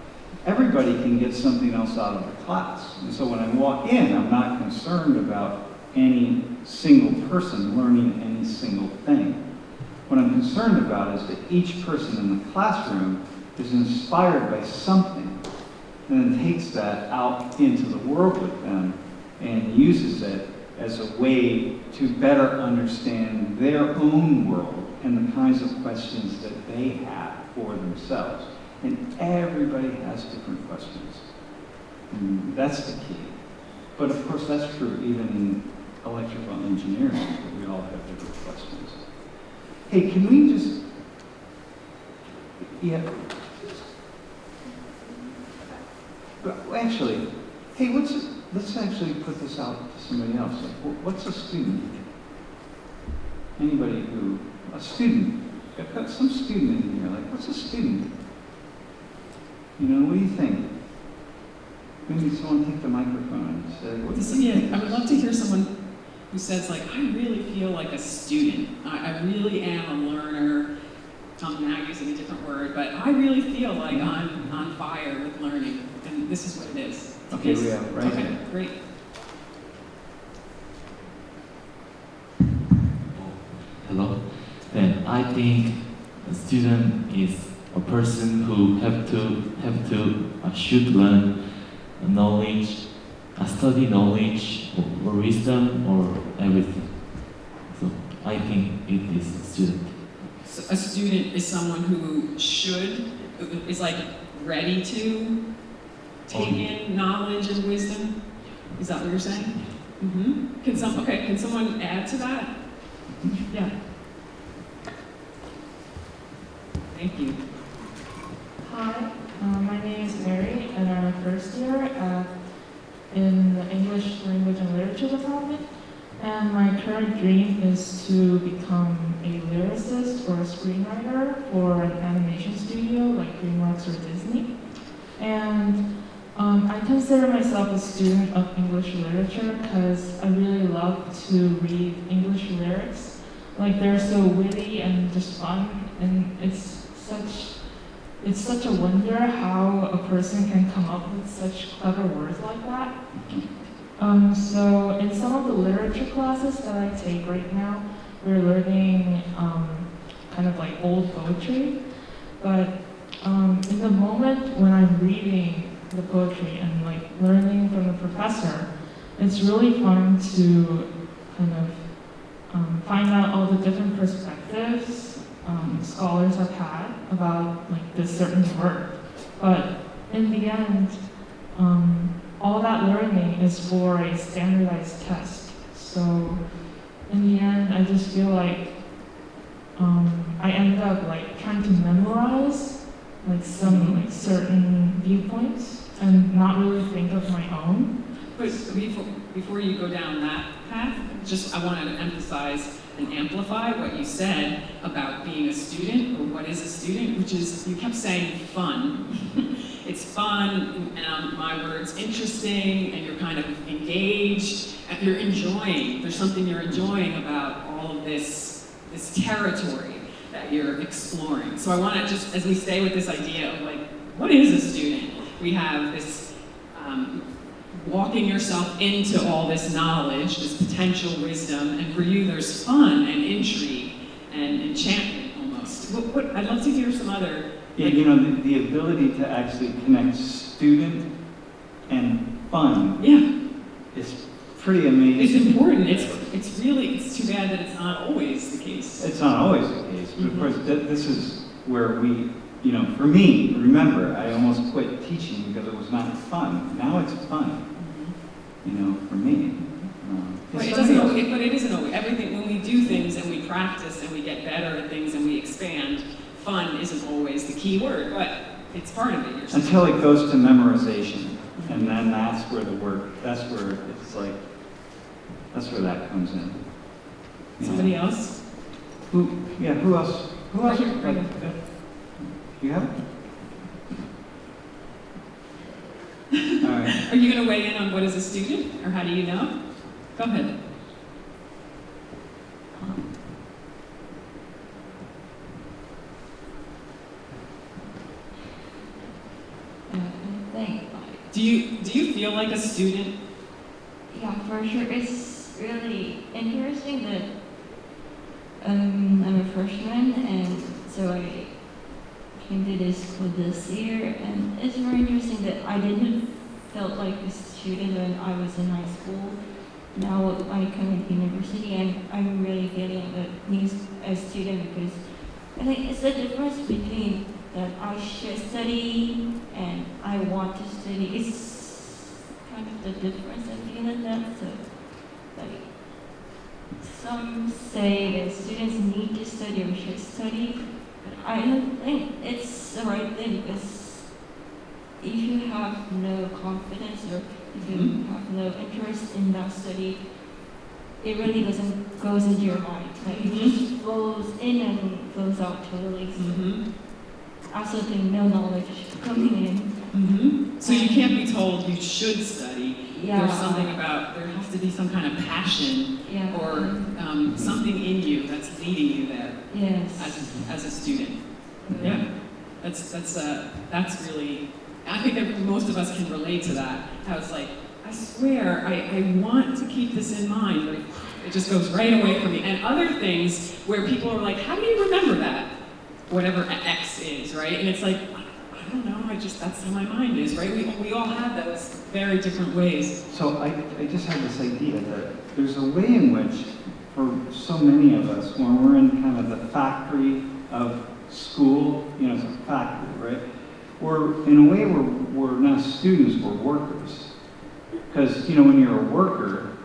everybody can get something else out of the class. And so when I walk in, I'm not concerned about any single person learning any single thing. What I'm concerned about is that each person in the classroom is inspired by something and then takes that out into the world with them and uses it as a way to better understand their own world and the kinds of questions that they have for themselves. And everybody has different questions. And that's the key. But of course, that's true even in electrical engineering, that we all have different questions. Hey, can we just, actually, hey, let's actually put this out to somebody else. Like, what's a student? Anybody a student? I've got some student in here. Like, what's a student? What do you think? Maybe someone take the microphone and say, what do you think? I would love to hear someone who says, like, I really feel like a student. I really am a learner. I'm now using a different word, but I really feel like I'm on fire with learning, and this is what it is. Okay, we have right Okay, here. great. Hello. Then I think a student is a person who should learn knowledge, study knowledge or wisdom or everything. So I think it is a student. a student is someone who is like ready to take in knowledge and wisdom? Is that what you're saying? Mm-hmm. Can someone add to that? Yeah. Thank you. Hi, my name is Mary, and I'm a first year in the English Language and Literature department. And my current dream is to become a lyricist or a screenwriter for an animation studio like DreamWorks or Disney. And I consider myself a student of English literature because I really love to read English lyrics. Like, they're so witty and just fun, and it's such a wonder how a person can come up with such clever words like that. So in some of the literature classes that I take right now, we're learning kind of like old poetry. But in the moment when I'm reading the poetry and like learning from the professor, it's really fun to kind of find out all the different perspectives scholars have had about like this certain word. But in the end, all that learning is for a standardized test. So in the end, I just feel like I end up like trying to memorize like some like certain viewpoints and not really think of my own. But before you go down that path, I wanted to emphasize and amplify what you said about being a student, or what is a student, which is, you kept saying fun. It's fun, and my words, interesting, and you're kind of engaged, and you're enjoying. There's something you're enjoying about all of this territory that you're exploring. So I want to just, as we stay with this idea of like, what is a student? We have this walking yourself into all this knowledge, this potential wisdom, and for you there's fun and intrigue and enchantment almost. I'd love to hear some other... Yeah, you know, the ability to actually connect student and fun is pretty amazing. It's important. It's too bad that it's not always the case. It's not always the case, but of course this is where we, you know, for me, remember, I almost quit teaching because it was not fun. Now it's fun. You know, for me. But it isn't always. Everything, when we do things and we practice and we get better at things and we expand, fun isn't always the key word, but it's part of it. Until it goes to memorization, and then that's where the work, that's where it's like, that's where that comes in. Somebody else? Who else? Who else? Right here. You have it? All right. Are you going to weigh in on what is a student, or how do you know? Go ahead. Do you feel like a student? Yeah, for sure. It's really interesting that I'm a freshman, and so I came to this school this year, and it's very interesting that I didn't felt like a student when I was in high school. Now I come to university, and I'm really feeling a student because I think it's the difference between that I should study and I want to study. It's kind of the difference I feel in that. So, like, some say that students need to study or should study, but I don't think it's the right thing, because if you have no confidence or if you have no interest in that study, it really doesn't goes into your mind. Like, it just flows in and flows out totally. So absolutely no knowledge coming in. So you can't be told you should study. Yeah. There's something about, there has to be some kind of passion or something in you that's leading you there. Yes. As a student. Yeah. That's really, I think that most of us can relate to that. How it's like, I swear, I want to keep this in mind, but it just goes right away from me. And other things where people are like, how do you remember that? Whatever X is, right? And it's like, I don't know, that's how my mind is, right? We all have those very different ways. So I just have this idea that there's a way in which, for so many of us, when we're in kind of the factory of school, you know, as a faculty, right? We're, in a way, we're not students, we're workers. Because, you know, when you're a worker,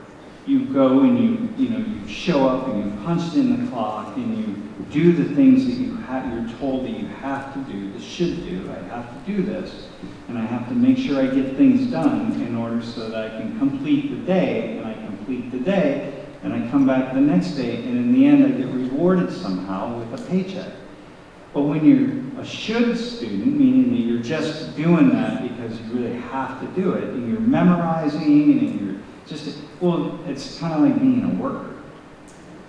you go and you show up and you punch in the clock and you do the things that you're told that you have to do, that should do. I have to do this, and I have to make sure I get things done in order so that I can complete the day, and I complete the day, and I come back the next day, and in the end I get rewarded somehow with a paycheck. But when you're a should student, meaning that you're just doing that because you really have to do it, and you're memorizing, and you're just, well, it's kind of like being a worker.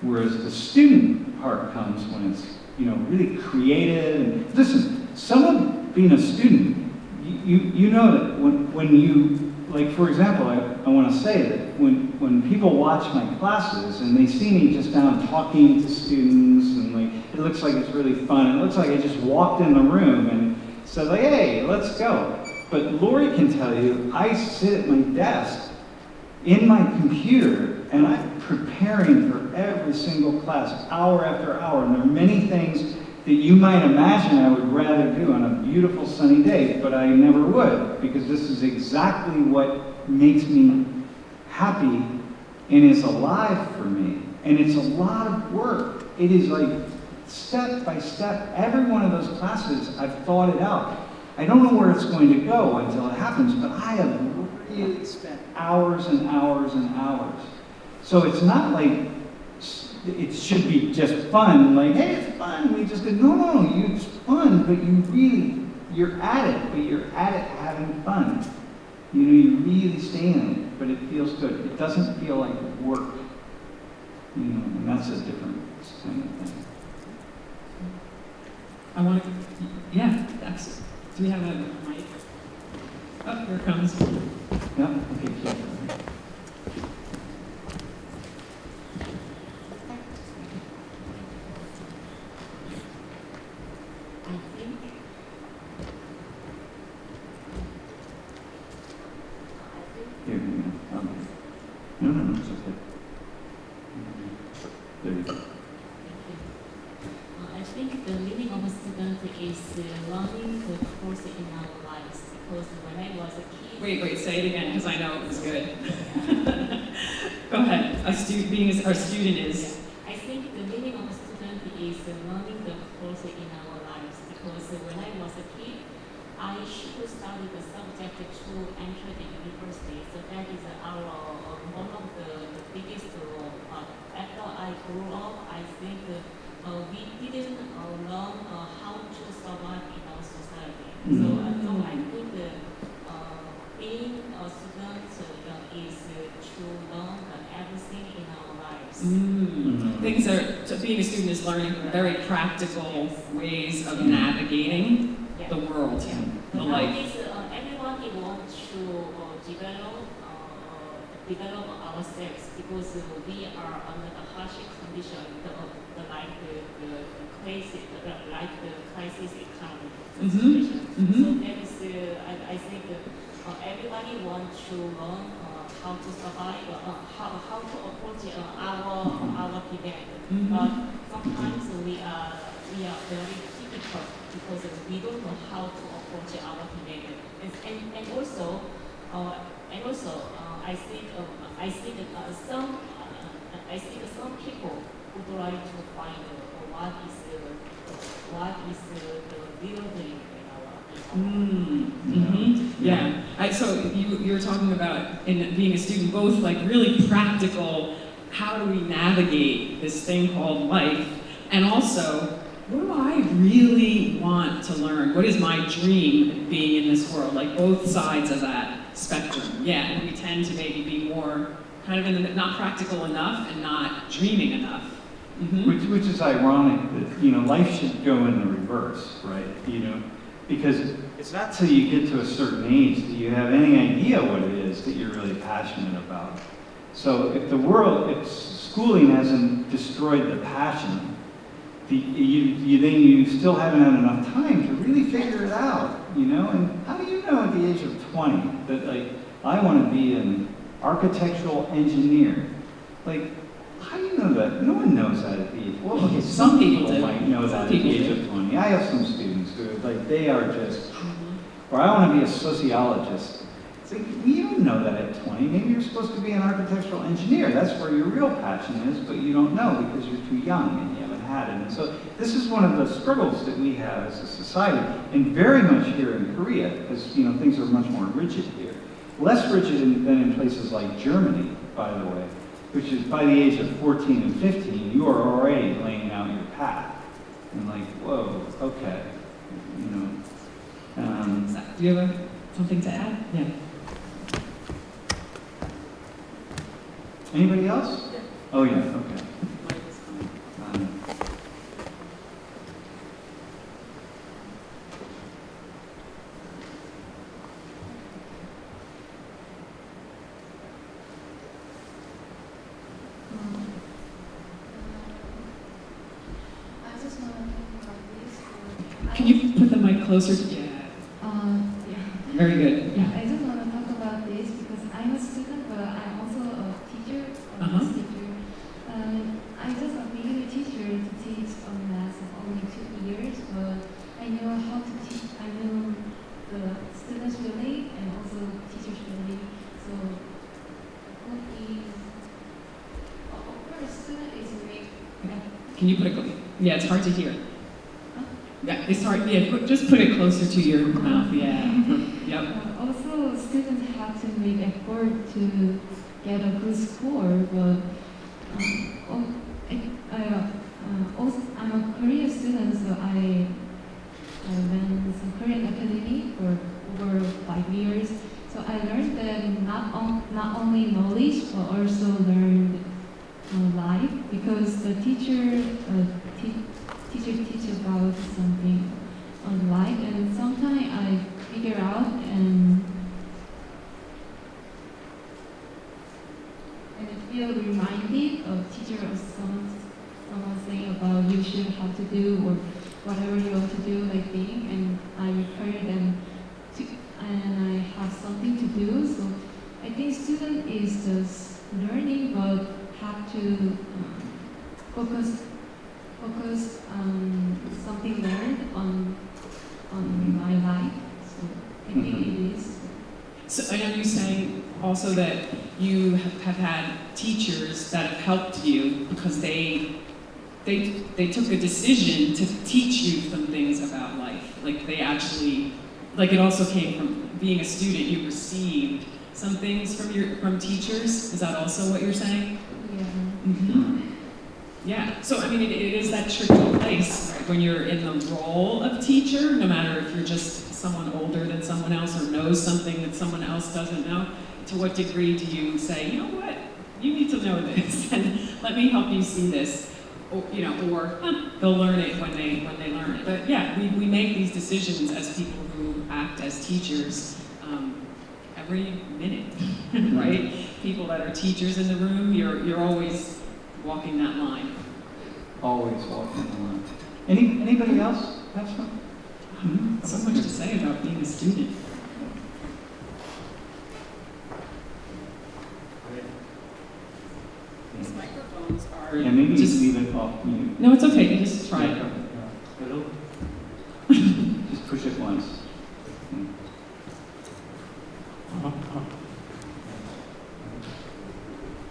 Whereas the student part comes when it's, you know, really creative. And listen, someone being a student, you know that when you, like for example, I want to say that when people watch my classes and they see me just down talking to students and like, it looks like it's really fun. It looks like I just walked in the room and said like, hey, let's go. But Laurie can tell you, I sit at my desk in my computer and I'm preparing for every single class, hour after hour. And there are many things that you might imagine I would rather do on a beautiful sunny day, but I never would, because this is exactly what makes me happy and is alive for me. And it's a lot of work. It is like step by step. Every one of those classes, I've thought it out. I don't know where it's going to go until it happens, but I have really spent hours and hours and hours. So it's not like it should be just fun, like, hey, it's fun, we just did. No, it's fun, but you're at it, but you're at it having fun. You know, you really stay in it, but it feels good. It doesn't feel like work. You know, and that's a different kind of thing. I want to, yeah, that's, do we have a mic? Oh, here it comes. Yeah, okay, yeah. No, it's okay. There you go. I think the meaning of a student is learning the course in our lives. Because when I was a kid... Wait, say it again, because I know it was good. Go ahead. Being a student is... I think the meaning of a student is learning the course in our lives. Because when I was a kid, I should study the subject to enter the university. So that is one of the biggest role. After I grew up, I think we didn't learn how to survive in our society. So I think being a student is to learn everything in our lives. Things are, being a student is learning very practical ways of navigating the world, the life. Everybody wants to develop ourselves because we are under the harsh condition, like the crisis economy situation. So there is, I think everybody wants to learn how to survive, how to approach our demand. But sometimes we are very difficult because we don't know how to approach our demand. And also, I think some people would like to find what is the real dream in our Yeah. So you're talking about in being a student, both like really practical. How do we navigate this thing called life, and also, what do I really want to learn? What is my dream being in this world? Like both sides of that spectrum. Yeah, and we tend to maybe be more kind of in the not practical enough and not dreaming enough. Which is ironic that, you know, life should go in the reverse, right? You know, because it's not till you get to a certain age that you have any idea what it is that you're really passionate about. So if schooling hasn't destroyed the passion, you still haven't had enough time to really figure it out, you know? And how do you know at the age of 20 that, like, I want to be an architectural engineer? Like, How do you know that? No one knows that at the age. Well, okay, some people do. might know that at the age of 20. I have some students who are like, they are just, or I want to be a sociologist. It's like, you don't know that at 20. Maybe you're supposed to be an architectural engineer. That's where your real passion is, but you don't know because you're too young and you haven't had it. And so this is one of the struggles that we have as a society, and very much here in Korea, because you know things are much more rigid here. Less rigid than in places like Germany, by the way, which is by the age of 14 and 15, you are already laying out your path. And like, whoa, okay, you know. Do you have something to add? Yeah. Anybody else? Yeah. Oh yeah, okay. I just want to talk about this. Can you put the mic closer to you? Yeah. Very good. Yeah, I just want to talk about this because I'm a student, but I'm also a teacher, a Uh-huh. math teacher. I just being a teacher to teach math for only 2 years, but I know how to teach. I know the students really and also teachers really. So, what is of course, student is make. Can you put it? Yeah, it's hard to hear. Yeah, it's hard. Yeah, just put it closer to your mouth. Yeah. Yep. Also, students have to make effort to get a good score, but also, I'm a Korean student, so I went to Korean Academy for over 5 years. So I learned that not only knowledge, but also learned life, because the teacher teach about something on life, and sometimes I figure out and feel reminded of teacher or someone saying about you should have to do or whatever you want to do, like thing, and I refer them to, and I have something to do. So I think student is just learning, but have to focus on something learned on my life. So I think it is. So I know you're saying also that you have had teachers that have helped you because they took a decision to teach you some things about life. Like they actually, like it also came from being a student, you received some things from teachers. Is that also what you're saying? Yeah. Mm-hmm. Yeah, so I mean, it is that tricky place, right? When you're in the role of teacher, no matter if you're just someone older than someone else or knows something that someone else doesn't know, to what degree do you say, you know what, you need to know this, and let me help you see this, or, you know, or they'll learn it when they learn it. But yeah, we make these decisions as people who act as teachers every minute, right? People that are teachers in the room, you're always walking that line. Always walking the line. Anybody else have some? So much to say about being a student. These microphones are Yeah, maybe just leave it off mute. No, it's okay. You just try it. Hello? Just push it once.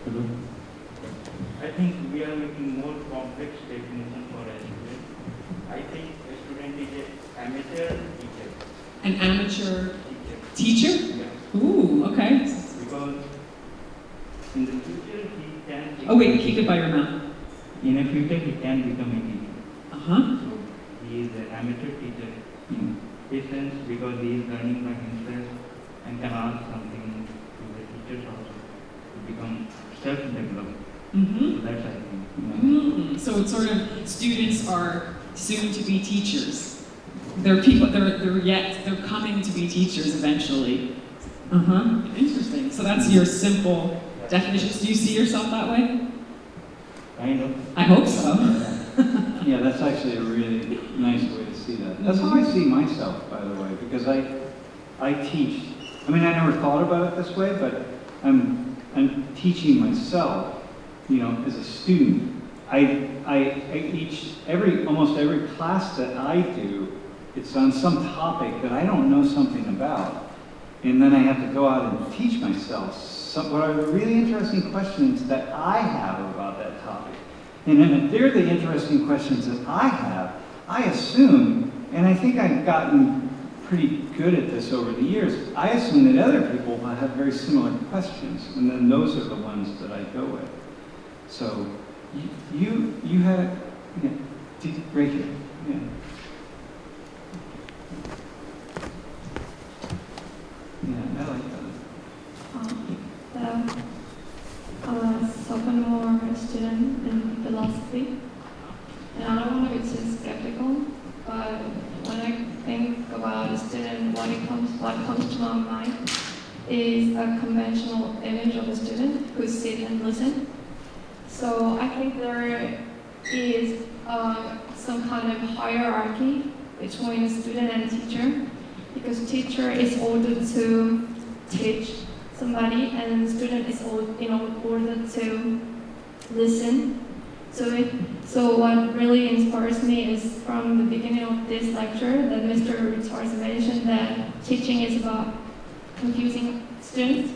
Hello. I think we are making more complex definition for a student. I think a student is an amateur teacher. An amateur teacher? Yeah. Ooh, okay. Because in the future he can. Oh wait, keep it by your mouth. In the future he can become a teacher. Uh-huh. So he is an amateur teacher in essence because he is learning by himself and can ask something to the teachers also to become self-developed. Mm-hmm. So that's I think. Mm-hmm. So it's sort of students are soon to be teachers. They're people. They're coming to be teachers eventually. Uh-huh. Interesting. So that's your simple definition. Do you see yourself that way? Kind of. I hope so. Yeah, that's actually a really nice way to see that. That's how I see myself, by the way, because I teach. I mean, I never thought about it this way, but I'm teaching myself as a student, almost every class that I do, it's on some topic that I don't know something about. And then I have to go out and teach myself what are the really interesting questions that I have about that topic. And then if they're the interesting questions that I have, I assume, and I think I've gotten pretty good at this over the years, I assume that other people will have very similar questions, and then those are the ones that I go with. So you had, right here, yeah. Yeah, I like that. I'm a sophomore student in philosophy, and I don't want to be too skeptical, but when I think about a student, what comes to my mind is a conventional image of a student who sits and listens. So I think there is some kind of hierarchy between a student and teacher, because teacher is ordered to teach somebody and student is ordered to listen. So what really inspires me is from the beginning of this lecture that Mr. Richards mentioned that teaching is about confusing students.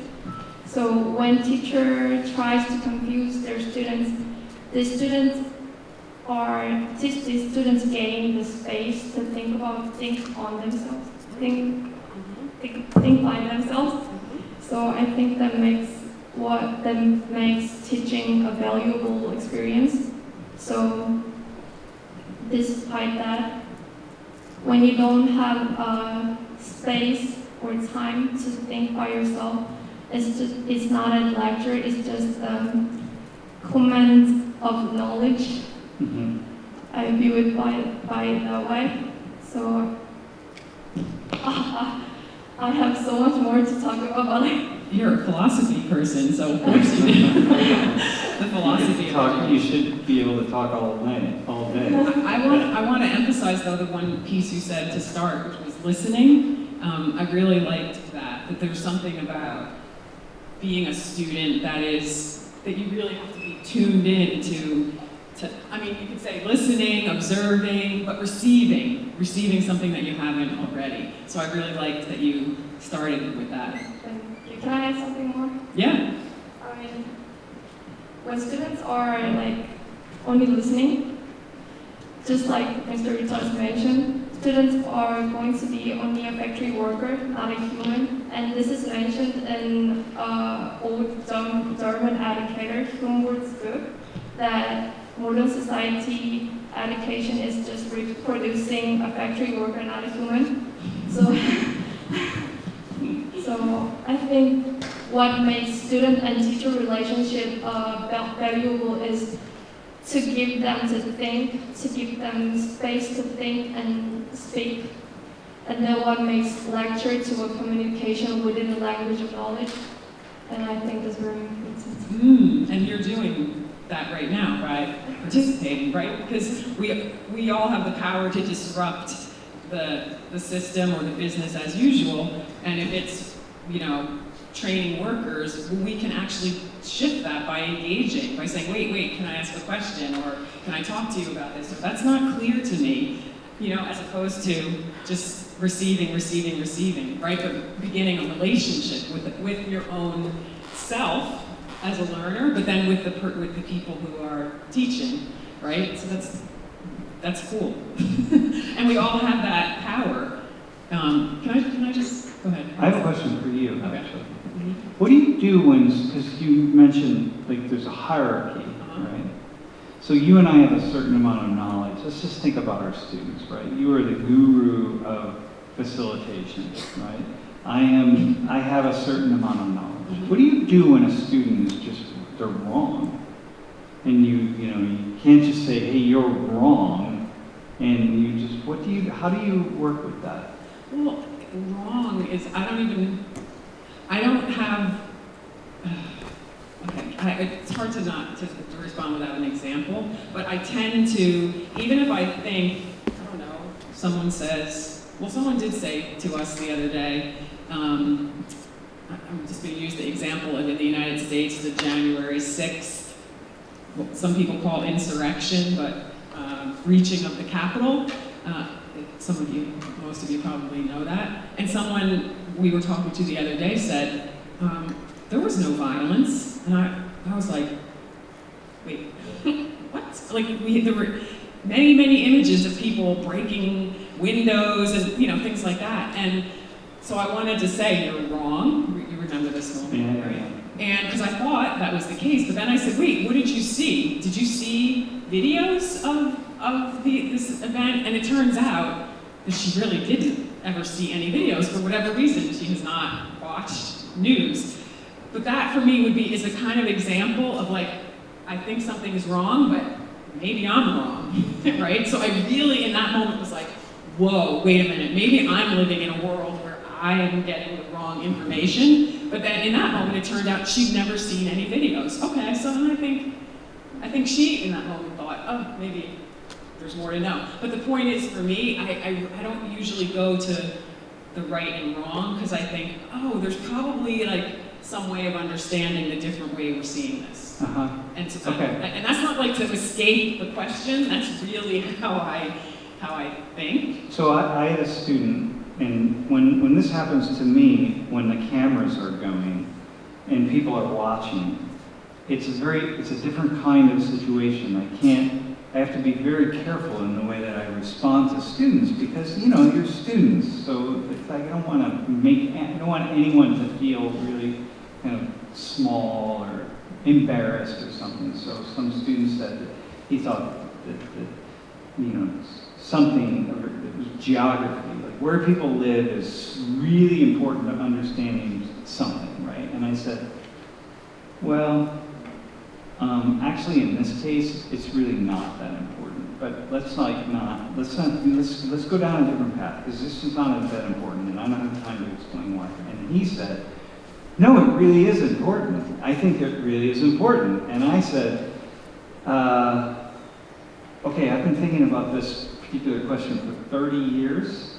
So when teacher tries to confuse their students, the students gain the space to think on themselves, think by themselves. So I think that makes teaching a valuable experience. So despite that, when you don't have space or time to think by yourself, it's not a lecture, it's just a comment of knowledge. Mm-hmm. I view it by that way. So I have so much more to talk about, but You're a philosophy person, so of course you do. The philosophy of You should be able to talk all night, all day. I want to emphasize, though, the one piece you said to start, which was listening. I really liked that there's something about being a student that you really have to be tuned in to, I mean, you could say listening, observing, but receiving something that you haven't already. So I really liked that you started with that. can I add something more? Yeah. I mean, when students are only listening, just like Mr. Richards mentioned, students are going to be only a factory worker, not a human. And this is mentioned in old German educator Humboldt's book, that modern society education is just reproducing a factory worker, not a human. So I think what makes student and teacher relationship valuable is to give them to think, to give them space to think and speak. And then what makes lecture to a communication within the language of knowledge. And I think that's very important. And you're doing that right now, right? Participating, right? Because we all have the power to disrupt the system or the business as usual. And if it's, training workers, we can actually shift that by engaging, by saying, wait, can I ask a question? Or can I talk to you about this? If that's not clear to me, as opposed to just receiving, right? But beginning a relationship with your own self as a learner, but then with the people who are teaching, right? So that's cool. And we all have that power. Can I just, go ahead. I have a question for you, Okay. actually. What do you do because you mentioned there's a hierarchy, right? So you and I have a certain amount of knowledge. Let's just think about our students, right? You are the guru of facilitation, right? I have a certain amount of knowledge. What do you do when a student is they're wrong? And you can't just say, hey, you're wrong, and you just, how do you work with that? Well, wrong is, I don't have, okay, it's hard to respond without an example, but I tend to, even if I think, I don't know, someone did say to us the other day, I'm just going to use the example of in the United States, the January 6th what some people call insurrection, but breaching of the Capitol. Some of you, most of you probably know that. And someone we were talking to the other day said, there was no violence. And I was like, wait, what? Like, there were many, many images of people breaking windows and, things like that. And so I wanted to say, you're wrong. You remember this moment, right? And because I thought that was the case, but then I said, wait, what did you see? Did you see videos of this event? And it turns out that she really didn't ever see any videos. For whatever reason, she has not watched news. But that for me is a kind of example of like, I think something is wrong, but maybe I'm wrong, right? So I really, in that moment, was like, whoa, wait a minute, maybe I'm living in a world where I am getting the wrong information. But then in that moment, it turned out she'd never seen any videos. Okay, so then I think she, in that moment, thought, oh, maybe there's more to know. But the point is, for me, I don't usually go to the right and wrong, because I think, oh, there's probably like some way of understanding the different way we're seeing this. And that's not like to escape the question. That's really how I think. So I had a student, and when this happens to me, when the cameras are going and people are watching, it's a different kind of situation. I have to be very careful in the way that I respond to students, because you're students, so it's like I don't want anyone to feel really kind of small or embarrassed or something. So some student said that he thought that something that was geography, like where people live, is really important to understanding something, right? And I said, well, actually in this case, it's really not that important. But let's go down a different path, because this is not that important, and I don't have time to explain why. And he said, no, it really is important. I think it really is important. And I said, okay, I've been thinking about this particular question for 30 years,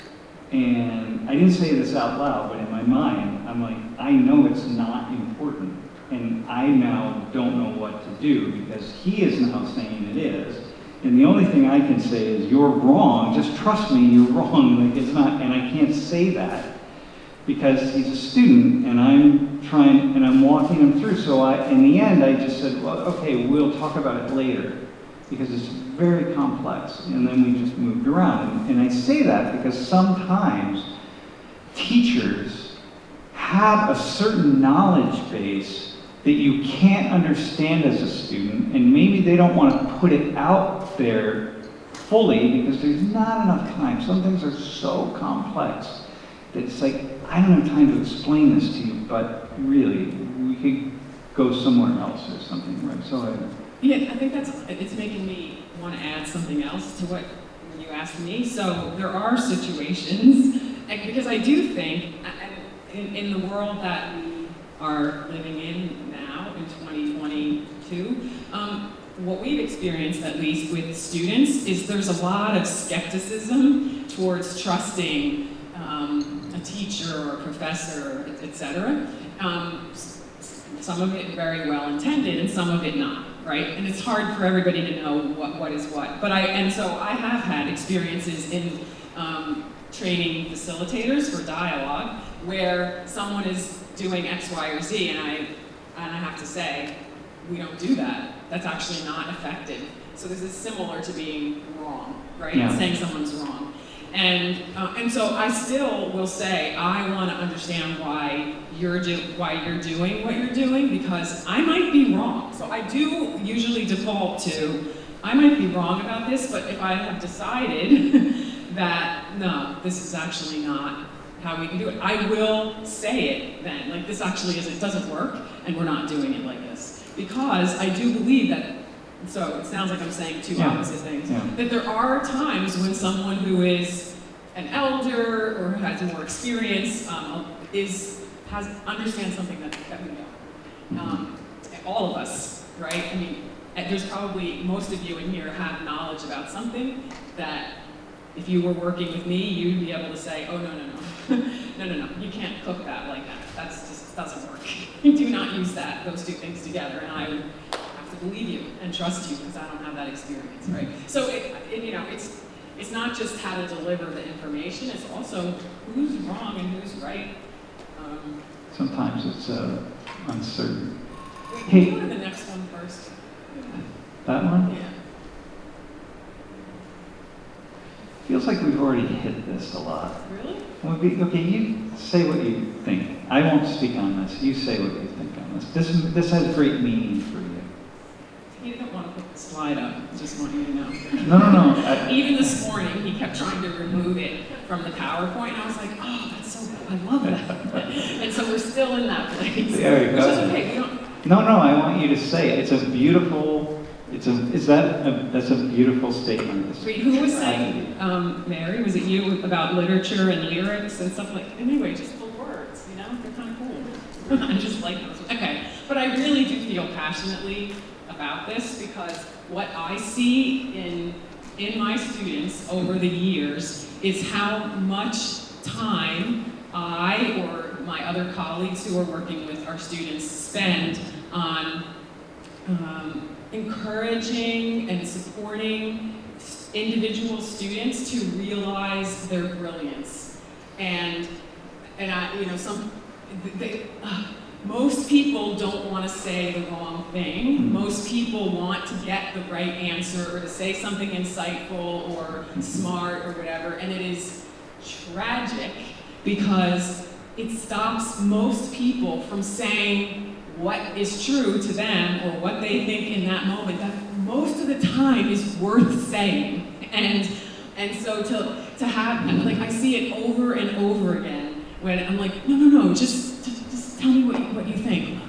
and I didn't say this out loud, but in my mind, I'm like, I know it's not important, and I now don't know what to do, because he is now saying it is, and the only thing I can say is, you're wrong, just trust me, you're wrong, like it's not, and I can't say that, because he's a student, and I'm walking him through, so in the end, I just said, well, okay, we'll talk about it later, because it's very complex, and then we just moved around. And I say that because sometimes teachers have a certain knowledge base that you can't understand as a student, and maybe they don't want to put it out there fully because there's not enough time. Some things are so complex that it's like, I don't have time to explain this to you, but really, we could go somewhere else or something, right? So yeah, I think it's making me want to add something else to what you asked me. So there are situations, because I do think, in the world that we are living in now, in 2022, what we've experienced, at least with students, is there's a lot of skepticism towards trusting a teacher or a professor, etc. Some of it very well intended, and some of it not, right? And it's hard for everybody to know what is what. But I have had experiences in training facilitators for dialogue where someone is doing X, Y, or Z, and I have to say, we don't do that. That's actually not effective. So this is similar to being wrong, right? Yeah. Saying someone's wrong. And so I still will say, I want to understand why you're doing what you're doing, because I might be wrong. So I do usually default to, I might be wrong about this, but if I have decided that, no, this is actually not how we can do it, I will say it then. Like, this actually doesn't work, and we're not doing it like this. Because I do believe that, so it sounds like I'm saying two opposite things, that there are times when someone who is an elder or has more experience understands something that we don't. All of us, right? I mean, there's probably, most of you in here have knowledge about something that if you were working with me, you'd be able to say, oh, no, you can't cook that like that. That just doesn't work. You do not use those two things together, and I would have to believe you and trust you because I don't have that experience, right? So it's not just how to deliver the information, it's also who's wrong and who's right. Sometimes it's uncertain. Wait, Hey. can you go to the next one first? That one? Yeah. Feels like we've already hit this a lot. Really? Okay, you say what you think. I won't speak on this. You say what you think on this. This has great meaning for you. He didn't want to put the slide up, just want you to know. No. Even this morning, he kept trying to remove it from the PowerPoint, and I was like, oh, that's so good, I love that. And so we're still in that place, There you which go. is okay, we don't. No, I want you to say it. It's a beautiful, that's a beautiful statement. Wait, who was saying, Mary, was it you about literature and lyrics and stuff like, anyway, just the words, they're kind of cool. I just like those. Okay, but I really do feel passionately about this because what I see in my students over the years is how much time I or my other colleagues who are working with our students spend on encouraging and supporting individual students to realize their brilliance. And most people don't want to say the wrong thing. Most people want to get the right answer or to say something insightful or smart or whatever. And it is tragic because it stops most people from saying what is true to them or what they think in that moment that most of the time is worth saying. And so to have, I see it over and over again when I'm like, no, just tell me what you think.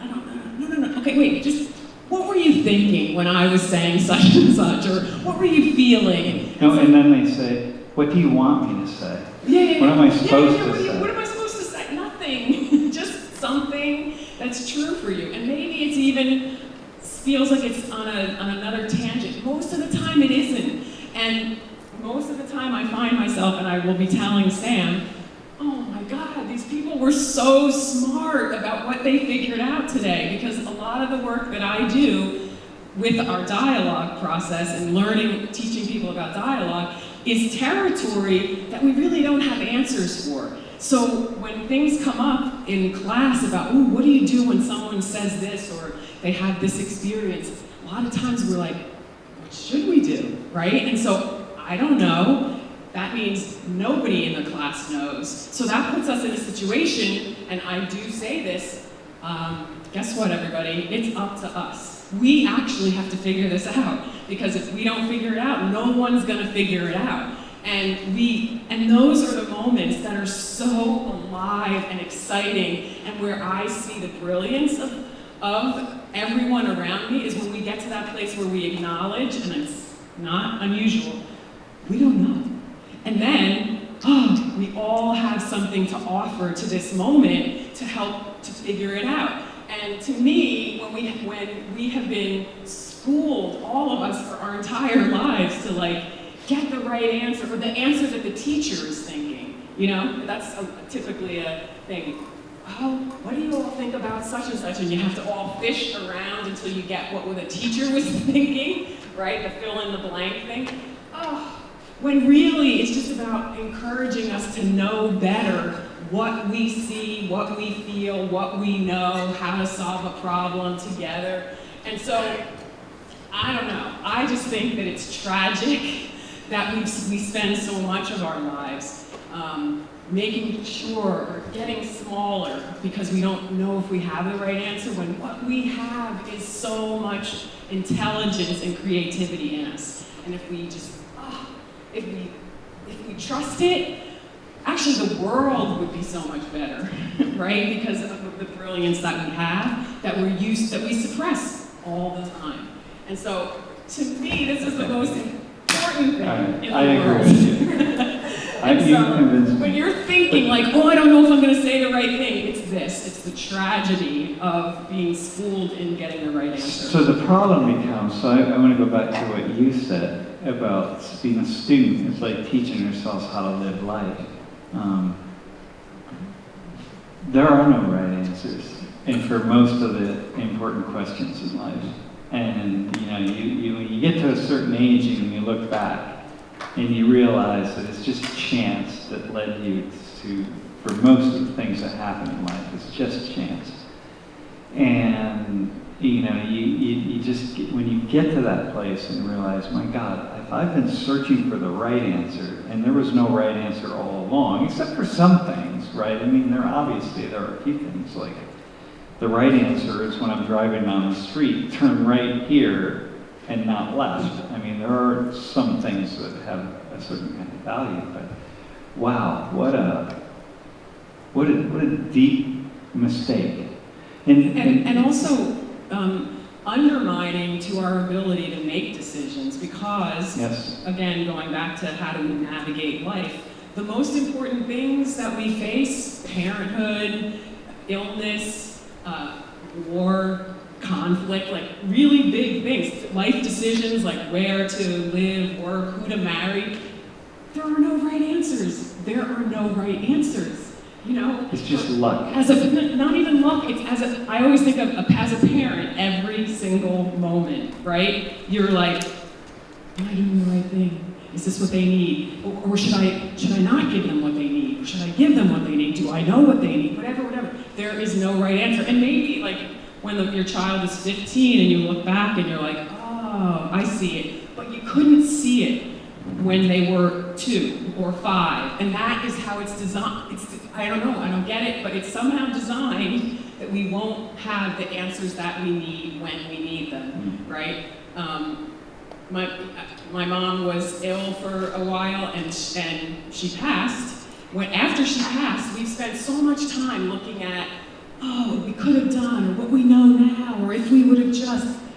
I don't know. No. Okay, wait, just what were you thinking when I was saying such and such, or what were you feeling? And then they say, what do you want me to say? Yeah. What am I supposed to say? What am I supposed to say? Nothing. Just something that's true for you. And maybe it's even feels like it's on another tangent. Most of the time it isn't. And most of the time I find myself, and I will be telling Sam, oh my God, these people were so smart about what they figured out today, because a lot of the work that I do with our dialogue process and teaching people about dialogue is territory that we really don't have answers for. So when things come up in class about, ooh, what do you do when someone says this or they have this experience, a lot of times we're like, what should we do, right? And so I don't know. That means nobody in the class knows. So that puts us in a situation, and I do say this, guess what, everybody? It's up to us. We actually have to figure this out, because if we don't figure it out, no one's gonna figure it out. And those are the moments that are so alive and exciting, and where I see the brilliance of everyone around me is when we get to that place where we acknowledge, and it's not unusual, we don't know. And then, we all have something to offer to this moment to help to figure it out. And to me, when we have been schooled, all of us, for our entire lives to get the right answer, or the answer that the teacher is thinking, that's typically a thing. Oh, what do you all think about such and such? And you have to all fish around until you get what the teacher was thinking, right? The fill in the blank thing. When really it's just about encouraging us to know better what we see, what we feel, what we know, how to solve a problem together. And so, I don't know, I just think that it's tragic that we spend so much of our lives making sure, or getting smaller because we don't know if we have the right answer, when what we have is so much intelligence and creativity in us. And if we just if we trust it, actually the world would be so much better, right? Because of the brilliance that we have, that we suppress all the time. And so, to me, this is the most important thing in the world. I agree with you. And so, when you're thinking I don't know if I'm going to say the right thing, it's this. It's the tragedy of being schooled in getting the right answer. So the problem becomes, I want to go back to what you said about being a student. It's like teaching ourselves how to live life. There are no right answers, and for most of the important questions in life. And when you get to a certain age and you look back and you realize that it's just chance that led you to, for most of the things that happen in life, it's just chance. And you just when you get to that place and realize, my God, if I've been searching for the right answer, and there was no right answer all along, except for some things, right? I mean, there are a few things like the right answer is when I'm driving down the street, turn right here and not left. I mean, there are some things that have a certain kind of value, but wow, what a deep mistake. And also undermining to our ability to make decisions because, yes. Again, going back to how do we navigate life, the most important things that we face, parenthood, illness, war, conflict, like really big things, life decisions like where to live, work, who to marry, there are no right answers. There are no right answers. It's just luck. Not even luck. It's I always think of as a parent, every single moment, right? You're like, am I doing the right thing? Is this what they need? Or should I not give them what they need? Or should I give them what they need? Do I know what they need? Whatever. There is no right answer. And maybe like when your child is 15 and you look back and you're like, oh, I see it. But you couldn't see it when they were 2 or 5. And that is how it's designed. I don't know, I don't get it, but it's somehow designed that we won't have the answers that we need when we need them, right? My mom was ill for a while and she passed. After she passed, we've spent so much time looking at, what we could have done, or what we know now, or if we would have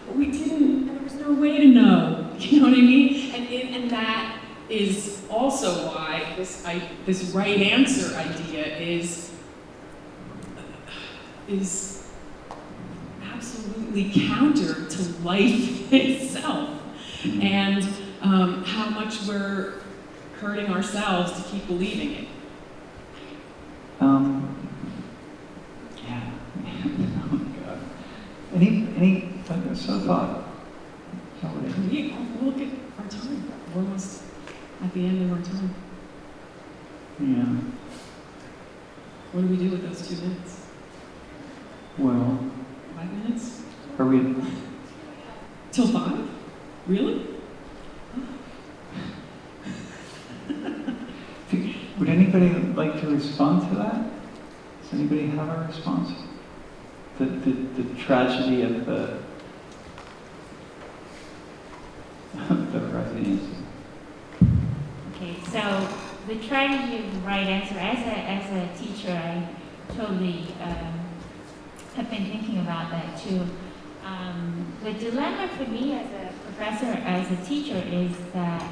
but we didn't, and there was no way to know, you know what I mean? And that is also why this right answer idea is absolutely counter to life itself, and how much we're hurting ourselves to keep believing it. Yeah. Oh my God. Any thought? Look at our time. We're almost at the end of our time. Yeah. What do we do with those 2 minutes? Well. 5 minutes? Are we? Till 5? Really? Would anybody like to respond to that? Does anybody have a response? The tragedy of the right answer. Okay, so the tragedy of the right answer, as a teacher, I totally have been thinking about that too. The dilemma for me as a professor, as a teacher, is that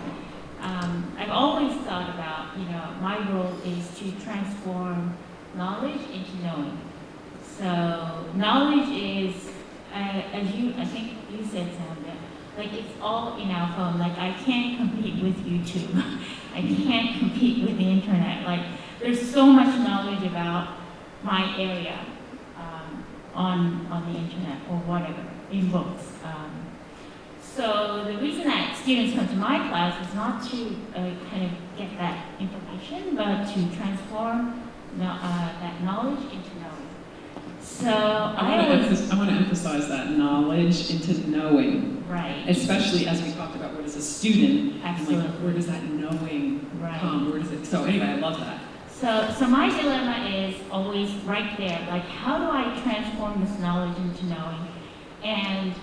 I've always thought about, my role is to transform knowledge into knowing. So knowledge is, I think you said, Sandra, like it's all in our phone. Like I can't compete with YouTube. I can't compete with the internet. Like there's so much knowledge about my area on the internet or whatever, in books. So the reason that students come to my class is not to kind of get that information, but to transform that knowledge into knowing. So I want to emphasize that knowledge into knowing. Right. Especially as we talked about what is a student. Absolutely. Like, where does that knowing come? Where does it? So anyway, I love that. So my dilemma is always right there. Like, how do I transform this knowledge into knowing? And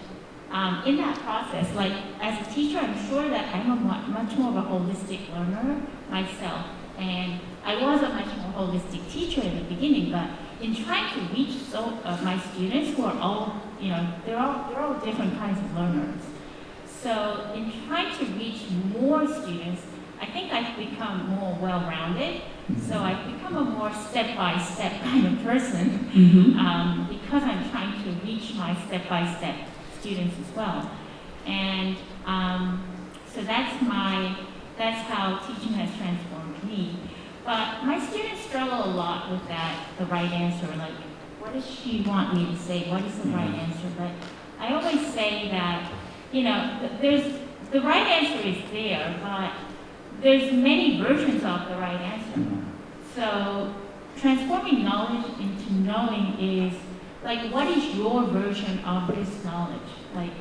in that process, like as a teacher, I'm sure that I'm a much more of a holistic learner myself. And I was a much more holistic teacher in the beginning, but in trying to reach my students who are all, they're all different kinds of learners. So in trying to reach more students, I think I've become more well-rounded. So I've become a more step-by-step kind of person because I'm trying to reach my step-by-step students as well. And so that's how teaching has transformed me. But my students struggle a lot with that, the right answer. Like, what does she want me to say? What is the right answer? But I always say that, you know, the right answer is there, but there's many versions of the right answer. So transforming knowledge into knowing is like, what is your version of this knowledge? Like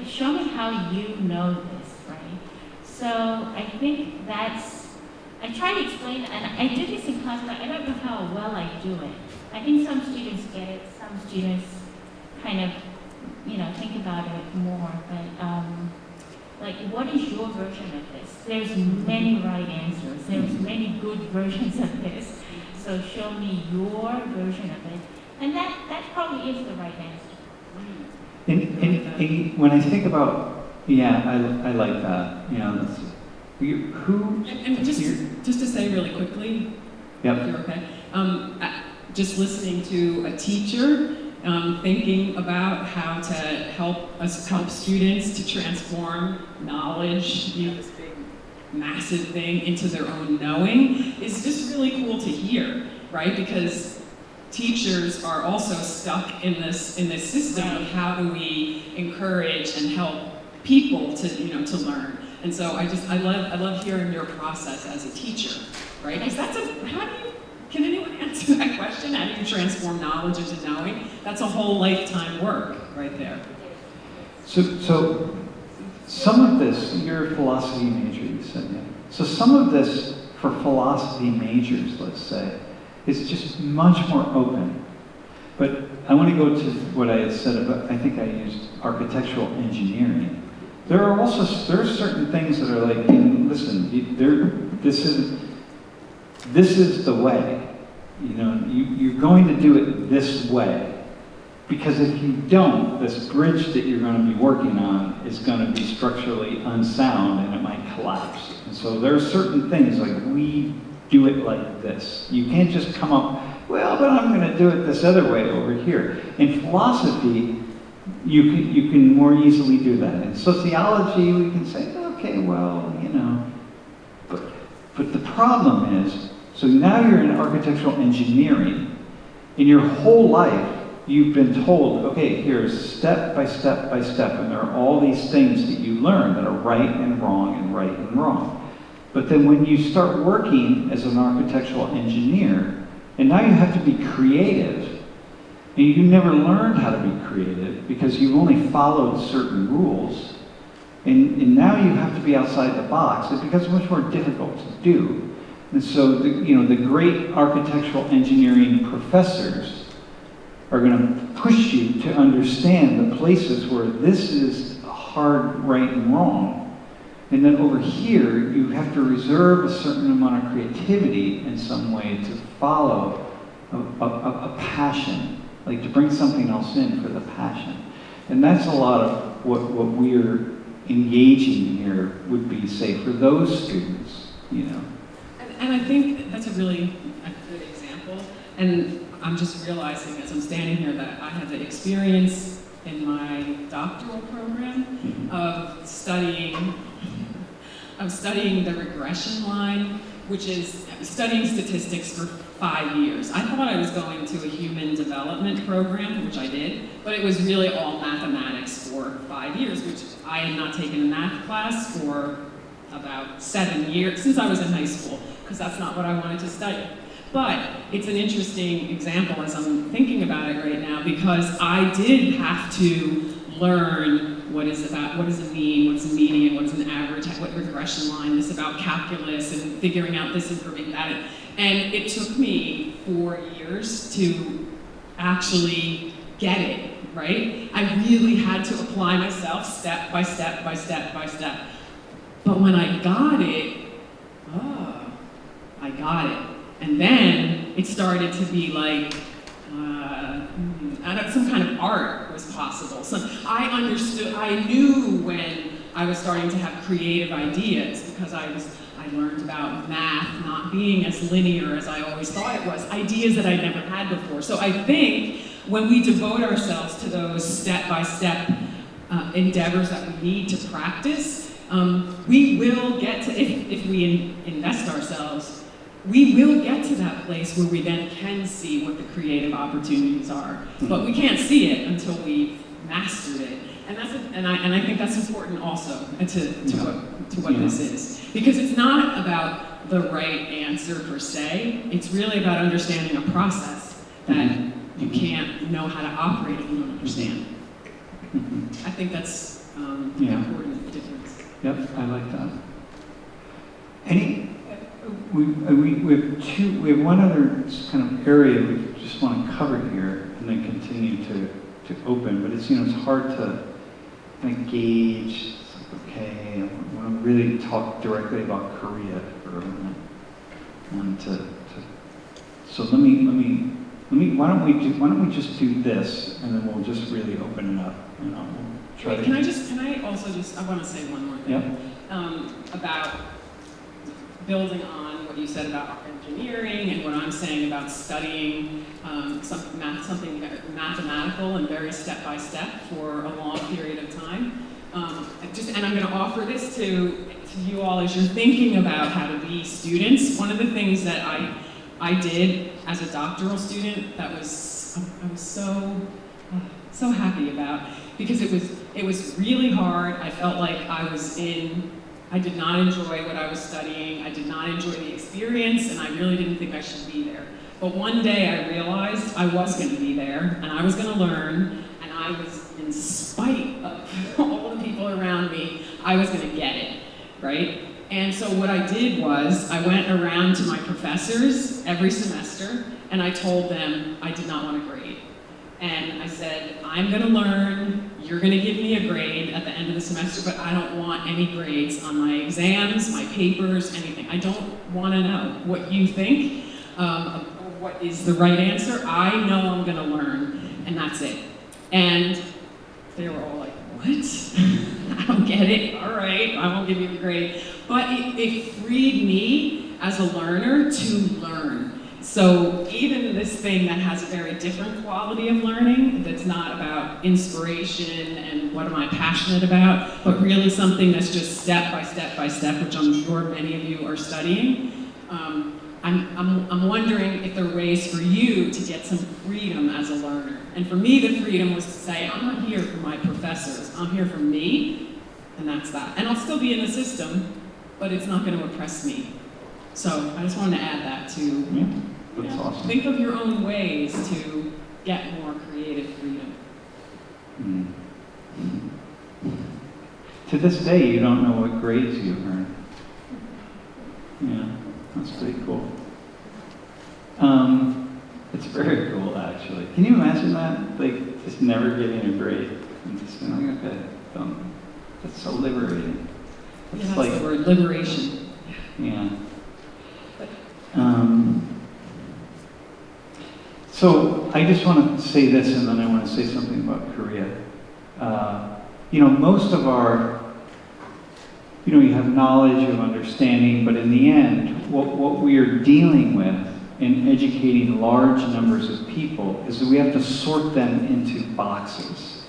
show me how you know this, right? So I think I try to explain, and I do this in class, but I don't know how well I do it. I think some students get it, some students kind of, you know, think about it more, but like, what is your version of this? There's many right answers. There's many good versions of this. So show me your version of it. And that probably is the right answer. And when I think about, I like that. You know, who? And just to say really quickly, yep. If you're okay. Just listening to a teacher, thinking about how to help students to transform knowledge, you know, this big, massive thing, into their own knowing is just really cool to hear, right? Because teachers are also stuck in this system of how do we encourage and help people to learn. And so I love hearing your process as a teacher, right? Because can anyone answer that question? How do you transform knowledge into knowing? That's a whole lifetime work right there. So some of this, you're a philosophy major, you said, yeah. So some of this for philosophy majors, let's say, is just much more open. But I want to go to what I had said about, I think I used architectural engineering. There are certain things that are like, listen, this is the way. You know, you're going to do it this way. Because if you don't, this bridge that you're going to be working on is going to be structurally unsound and it might collapse. And so there are certain things like we do it like this. You can't just come up, well, but I'm going to do it this other way over here. In philosophy, you can more easily do that. In sociology, we can say, okay, well, you know. But the problem is, so now you're in architectural engineering. In your whole life, you've been told, okay, here's step by step by step, and there are all these things that you learn that are right and wrong and right and wrong. But then when you start working as an architectural engineer, and now you have to be creative, and you never learned how to be creative because you only followed certain rules, and now you have to be outside the box, it becomes much more difficult to do. And so, the great architectural engineering professors are going to push you to understand the places where this is hard, right, and wrong. And then over here, you have to reserve a certain amount of creativity in some way to follow a passion, like to bring something else in for the passion. And that's a lot of what we're engaging here would be, say, for those students, you know. And I think that's a really good example. And I'm just realizing as I'm standing here that I had the experience in my doctoral program of studying the regression line, which is studying statistics for 5 years. I thought I was going to a human development program, which I did, but it was really all mathematics for 5 years, which I had not taken a math class for about 7 years, since I was in high school, because that's not what I wanted to study. But it's an interesting example as I'm thinking about it right now, because I did have to learn what is a mean, what's a median, what's an average, what regression line is about, calculus, and figuring out this information, that. And it took me 4 years to actually get it, right? I really had to apply myself step by step by step by step. But when I got it, I got it. And then it started to be like, some kind of art was possible. So I knew when I was starting to have creative ideas, because I learned about math not being as linear as I always thought it was, ideas that I'd never had before. So I think when we devote ourselves to those step-by-step endeavors that we need to practice, we will get to, if we invest ourselves, we will get to that place where we then can see what the creative opportunities are. But we can't see it until we've mastered it. And I think that's important also to what this is. Because it's not about the right answer per se, it's really about understanding a process that you can't know how to operate if you don't understand. I think that's an important difference. Yep, I like that. We have one other kind of area we just want to cover here and then continue to open, but it's hard to kind of gauge. It's like, okay, I want to really talk directly about Korea for a minute. So why don't we just do this, and then we'll just really open it up, and we'll try. Wait, I want to say one more thing. Yep. About building on what you said about engineering and what I'm saying about studying something mathematical and very step-by-step for a long period of time. And I'm going to offer this to you all as you're thinking about how to be students. One of the things that I did as a doctoral student that I was so happy about, because it was really hard. I felt like I did not enjoy what I was studying. I did not enjoy the experience, and I really didn't think I should be there. But one day I realized I was going to be there, and I was going to learn, and I was, in spite of all the people around me, I was going to get it, right? And so what I did was I went around to my professors every semester, and I told them I did not want a grade. And I said, I'm going to learn, you're going to give me a grade at the end of the semester, but I don't want any grades on my exams, my papers, anything. I don't want to know what you think, what is the right answer. I know I'm going to learn, and that's it. And they were all like, what? I don't get it. All right, I won't give you the grade. But it freed me as a learner to learn. So even this thing that has a very different quality of learning, that's not about inspiration and what am I passionate about, but really something that's just step by step by step, which I'm sure many of you are studying. I'm wondering if there are ways for you to get some freedom as a learner. And for me, the freedom was to say, I'm not here for my professors, I'm here for me, and that's that. And I'll still be in the system, but it's not going to oppress me. So I just wanted to add that to Awesome. Think of your own ways to get more creative freedom. To this day, you don't know what grades you earn. Yeah, that's pretty cool. It's very cool, actually. Can you imagine that? Like, just never getting a grade and just going, okay, done. That's so liberating. That's the word, liberation. Yeah. So I just want to say this, and then I want to say something about Korea. Most of our, you have knowledge, you have understanding, but in the end, what we are dealing with in educating large numbers of people is that we have to sort them into boxes,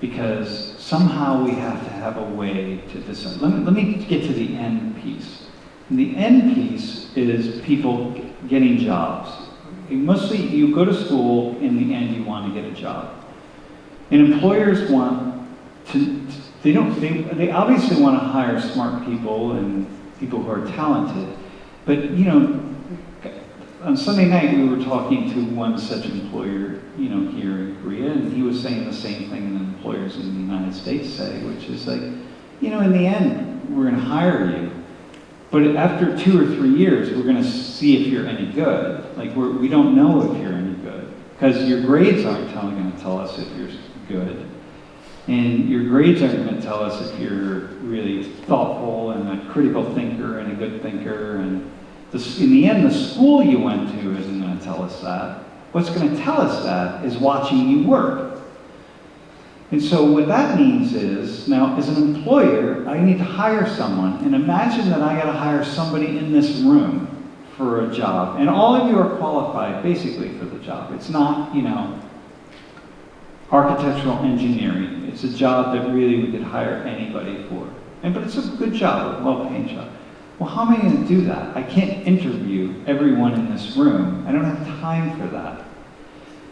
because somehow we have to have a way to decide. Let me get to the end piece. And the end piece is people getting jobs. Mostly, you go to school, in the end, you want to get a job. And employers want to, they obviously want to hire smart people and people who are talented. But, on Sunday night, we were talking to one such employer, here in Korea, and he was saying the same thing that employers in the United States say, which is like, in the end, we're going to hire you. But after 2 or 3 years, we're going to see if you're any good. Like, we don't know if you're any good, because your grades aren't going to tell us if you're good. And your grades aren't going to tell us if you're really thoughtful and a critical thinker and a good thinker. And in the end, the school you went to isn't going to tell us that. What's going to tell us that is watching you work. And so what that means is, now as an employer, I need to hire someone. And imagine that I got to hire somebody in this room for a job. And all of you are qualified basically for the job. It's not, architectural engineering. It's a job that really we could hire anybody for. But it's a good job, a well-paying job. Well, how am I going to do that? I can't interview everyone in this room. I don't have time for that.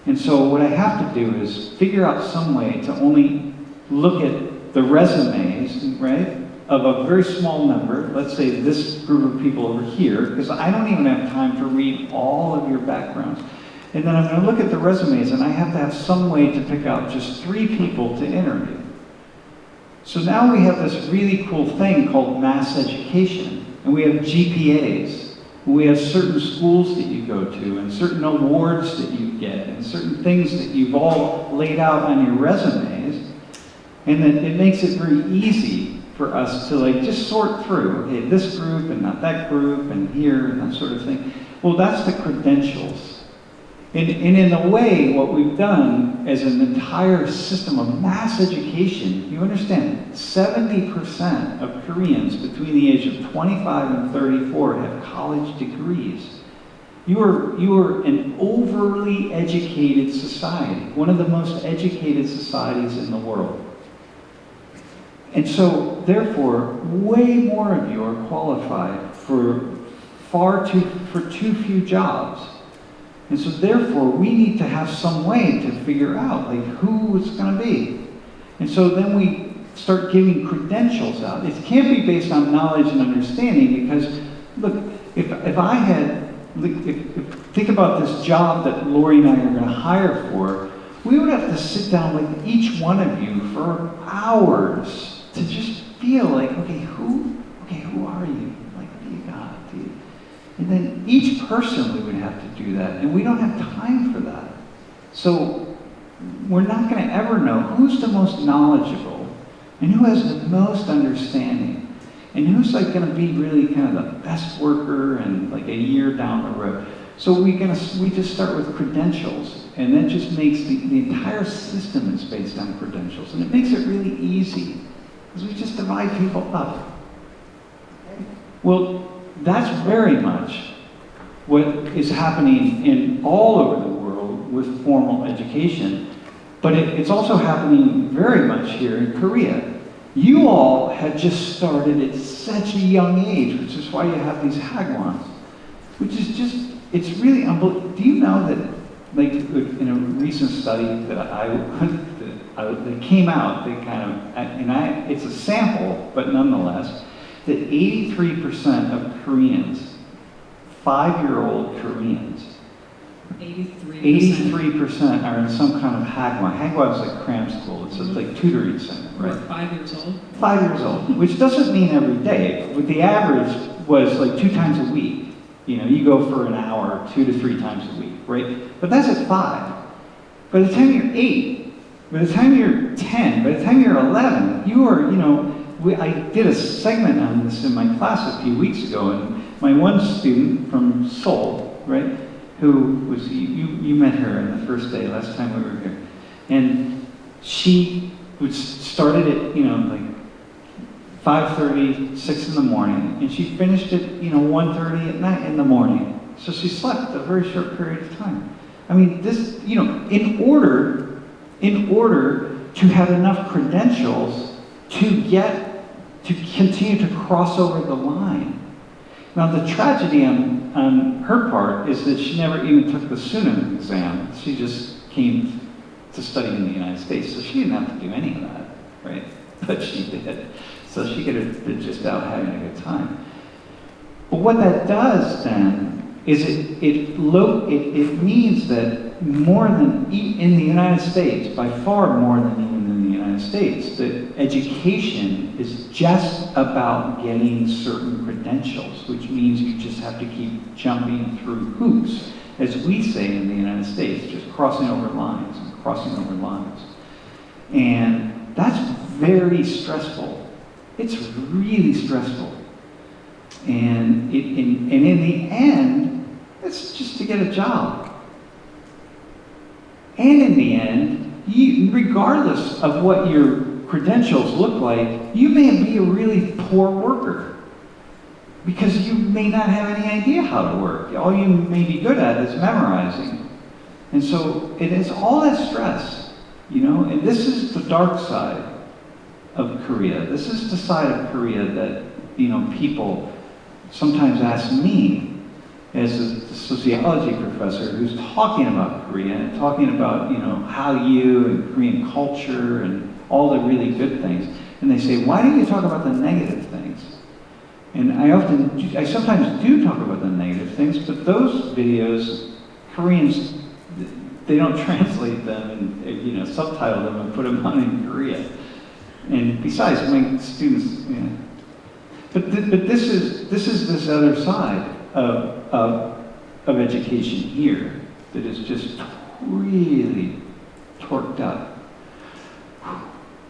And so what I have to do is figure out some way to only look at the resumes, right, of a very small number, let's say this group of people over here, because I don't even have time to read all of your backgrounds. And then I'm going to look at the resumes, and I have to have some way to pick out just 3 people to interview. So now we have this really cool thing called mass education, and we have GPAs. We have certain schools that you go to, and certain awards that you get, and certain things that you've all laid out on your resumes, and then it makes it very easy for us to like just sort through, okay, this group and not that group, and here, and that sort of thing. Well, that's the credentials. And in a way, what we've done as an entire system of mass education, you understand, 70% of Koreans between the age of 25 and 34 have college degrees. You are an overly educated society, one of the most educated societies in the world. And so, therefore, way more of you are qualified for too few jobs. And so therefore, we need to have some way to figure out like who it's going to be. And so then we start giving credentials out. It can't be based on knowledge and understanding because, look, if I had, think about this job that Laurie and I are going to hire for, we would have to sit down with each one of you for hours to just feel like, okay, who are you? Like, what do you got? And then each person we would have to do that, and we don't have time for that. So we're not going to ever know who's the most knowledgeable and who has the most understanding and who's like going to be really kind of the best worker and like a year down the road. So we just start with credentials, and that just makes the entire system is based on credentials, and it makes it really easy because we just divide people up. Well, that's very much what is happening in all over the world with formal education, but it's also happening very much here in Korea. You all had just started at such a young age, which is why you have these hagwons, which is just, it's really unbelievable. Do you know that, like, in a recent study that came out, they kind of, it's a sample, but nonetheless, that 83% of Koreans, 5-year-old Koreans, 83% are in some kind of hagwon. Hagwon is like cram school. It's like tutoring center, right? 5 years old. 5 years old, which doesn't mean every day, but the average was like 2 times a week. You know, you go for an hour, 2 to 3 times a week, right? But that's at 5. By the time you're 8, by the time you're 10, by the time you're 11, you are, you know, I did a segment on this in my class a few weeks ago, and my one student from Seoul, right, who was, you met her on the first day, last time we were here, and she started at, you know, like 5:30, 6 in the morning, and she finished at, you know, 1:30 at night in the morning. So she slept a very short period of time. I mean, this, you know, in order to have enough credentials to continue to cross over the line. Now, the tragedy on her part is that she never even took the Sunim exam. She just came to study in the United States, so she didn't have to do any of that, right? But she did. So she could have been just out having a good time. But what that does then is it means that more than in the United States, by far more than even in the United States, that education is just about getting certain credentials, which means you just have to keep jumping through hoops, as we say in the United States, just crossing over lines and crossing over lines. And that's very stressful. It's really stressful. And in the end, it's just to get a job. And in the end, regardless of what your credentials look like, you may be a really poor worker because you may not have any idea how to work. All you may be good at is memorizing. And so it is all that stress, you know, and this is the dark side of Korea. This is the side of Korea that, you know, people sometimes ask me, as a sociology professor who's talking about Korea and talking about, you know, Hallyu and Korean culture and all the really good things. And they say, why don't you talk about the negative things? And I sometimes do talk about the negative things, but those videos, Koreans, they don't translate them and, you know, subtitle them and put them on in Korea. And besides, my students, you know, but this is this other side of education here that is just really torqued up,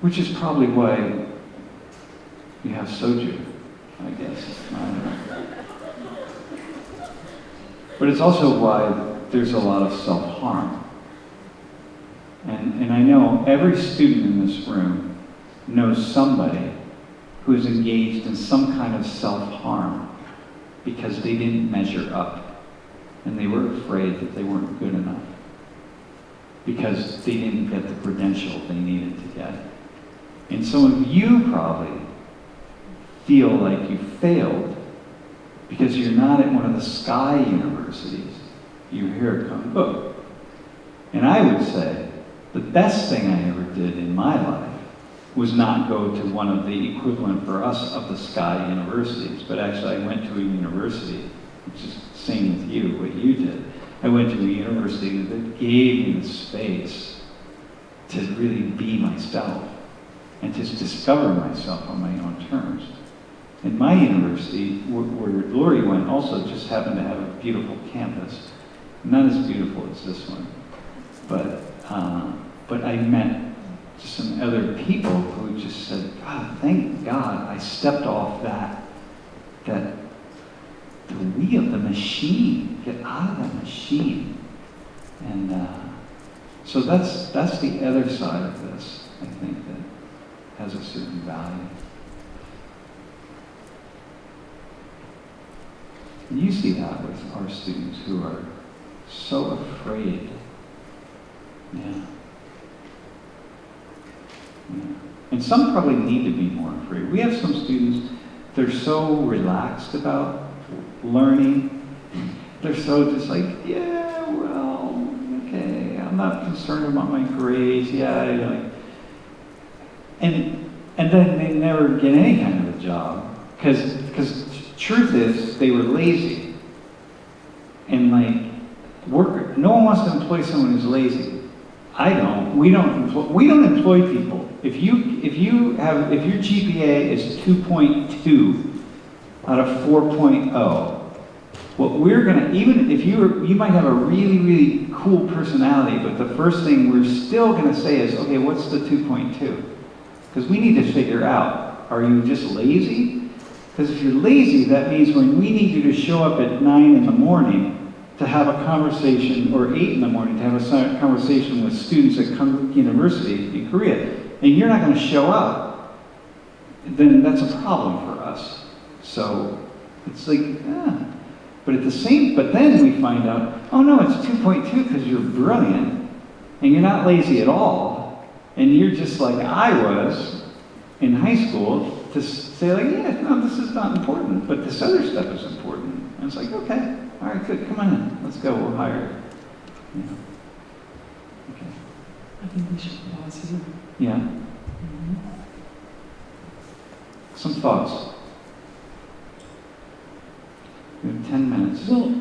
which is probably why we have soju, I guess. I don't know. But it's also why there's a lot of self-harm. And I know every student in this room knows somebody who is engaged in some kind of self-harm because they didn't measure up and they were afraid that they weren't good enough because they didn't get the credential they needed to get. And some of you probably feel like you failed because you're not at one of the Sky universities. You're here at Kongbuk. And I would say the best thing I ever did in my life was not go to one of the equivalent for us of the Sky universities, but actually I went to a university, which is the same with you, what you did. I went to a university that gave me the space to really be myself and to discover myself on my own terms. And my university, where Laurie went, also just happened to have a beautiful campus. Not as beautiful as this one, but I met some other people who just said, God, thank God I stepped off the wheel, the machine. Get out of that machine. And so that's the other side of this, I think, that has a certain value. And you see that with our students who are so afraid. Yeah. And some probably need to be more afraid. We have some students, they're so relaxed about learning. They're so just like, yeah, well, okay, I'm not concerned about my grades. Yeah, and then they never get any kind of a job because truth is they were lazy. And like, no one wants to employ someone who's lazy. I don't. We don't employ people. If your GPA is 2.2 out of 4.0, what we're gonna, even if you might have a really, really cool personality, but the first thing we're still gonna say is, okay, what's the 2.2? Because we need to figure out, are you just lazy? Because if you're lazy, that means when we need you to show up at 9 in the morning to have a conversation, or 8 in the morning to have a conversation with students at Konkuk University in Korea, and you're not going to show up, then that's a problem for us. So it's like, but then we find out, oh no, it's 2.2 because you're brilliant, and you're not lazy at all, and you're just like I was in high school, to say like, yeah, no, this is not important, but this other stuff is important. And it's like, okay, all right, good, come on in, let's go, we'll hire you. Yeah. Okay. I think we should pause here. Yeah. Mm-hmm. Some thoughts. We have 10 minutes. Well,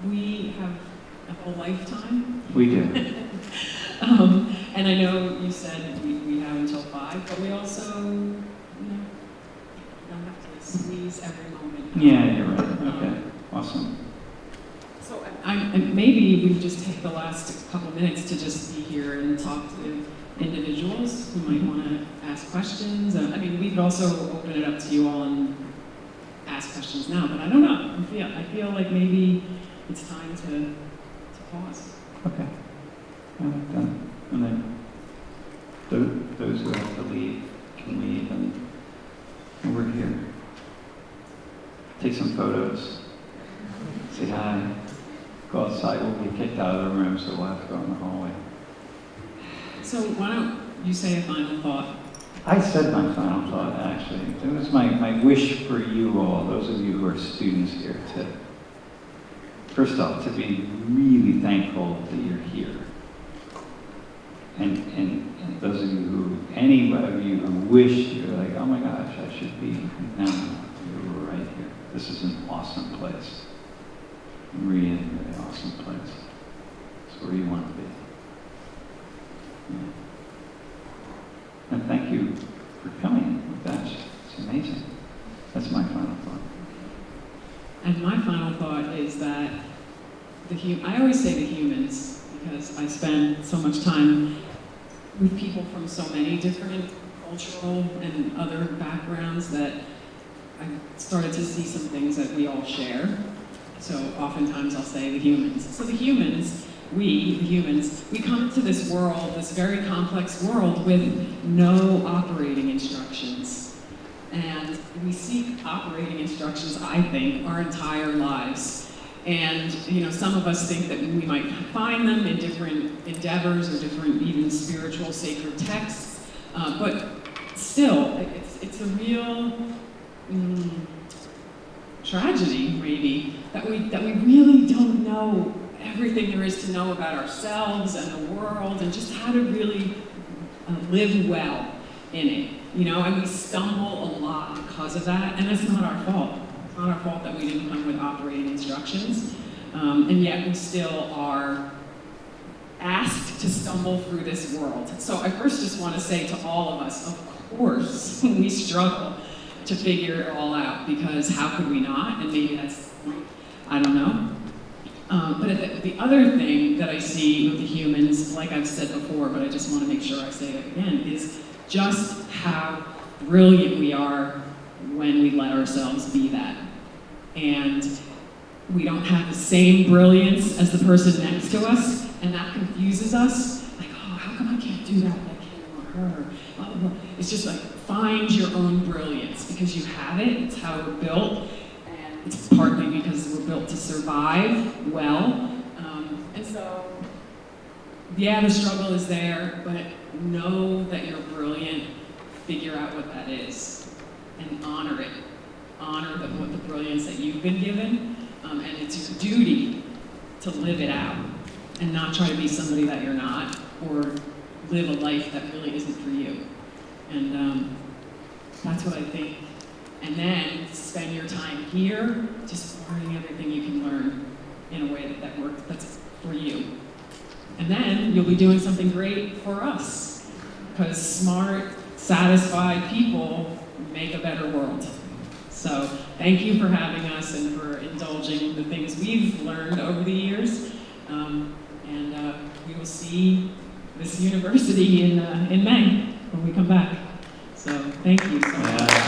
we have a whole lifetime. We do. And I know you said we have until 5, but we also, don't have to squeeze every moment. Yeah, you're right. Okay, awesome. So maybe we just take the last couple minutes to just be here and talk to individuals who might want to ask questions. I mean, we could also open it up to you all and ask questions now, but I don't know. I feel like maybe it's time to pause. Okay. I like that. And then those who have to leave can leave, and we're here. Take some photos. Say hi. Go outside. We'll be kicked out of the room, so we'll have to go in the hallway. So why don't you say a final thought? I said my final thought, actually. It was my wish for you all, those of you who are students here, first off, to be really thankful that you're here. And those of you who, any of you who wish you're like, oh my gosh, I should be, no, you're right here. This is an awesome place. Really, really awesome place. It's where you want to be. Yeah. And thank you for coming. Gosh, it's amazing. That's my final thought. And my final thought is that I always say the humans, because I spend so much time with people from so many different cultural and other backgrounds that I started to see some things that we all share. So oftentimes I'll say the humans. So the humans, we, the humans, we come to this world, this very complex world, with no operating instructions. And we seek operating instructions, I think, our entire lives. And some of us think that we might find them in different endeavors or different even spiritual sacred texts. But still, it's a real tragedy, maybe, that we really don't know everything there is to know about ourselves and the world and just how to really live well in it. And we stumble a lot because of that, and that's not our fault. It's not our fault that we didn't come with operating instructions, and yet we still are asked to stumble through this world. So I first just want to say to all of us, of course, we struggle to figure it all out, because how could we not? And maybe that's, I don't know. But the other thing that I see with the humans, like I've said before, but I just want to make sure I say it again, is just how brilliant we are when we let ourselves be that. And we don't have the same brilliance as the person next to us, and that confuses us. Like, oh, how come I can't do that like him or her? Blah, blah, blah. It's just like, find your own brilliance, because you have it. It's how we're built, and it's partly because we're built to survive well. And so, yeah, the struggle is there, but know that you're brilliant. Figure out what that is, and honor it. Honor the brilliance that you've been given, and it's your duty to live it out, and not try to be somebody that you're not, or live a life that really isn't for you. And that's what I think. And then spend your time here, just learning everything you can learn in a way that works, that's for you. And then you'll be doing something great for us, because smart, satisfied people make a better world. So thank you for having us and for indulging the things we've learned over the years. And we will see this university in May when we come back. So thank you so much.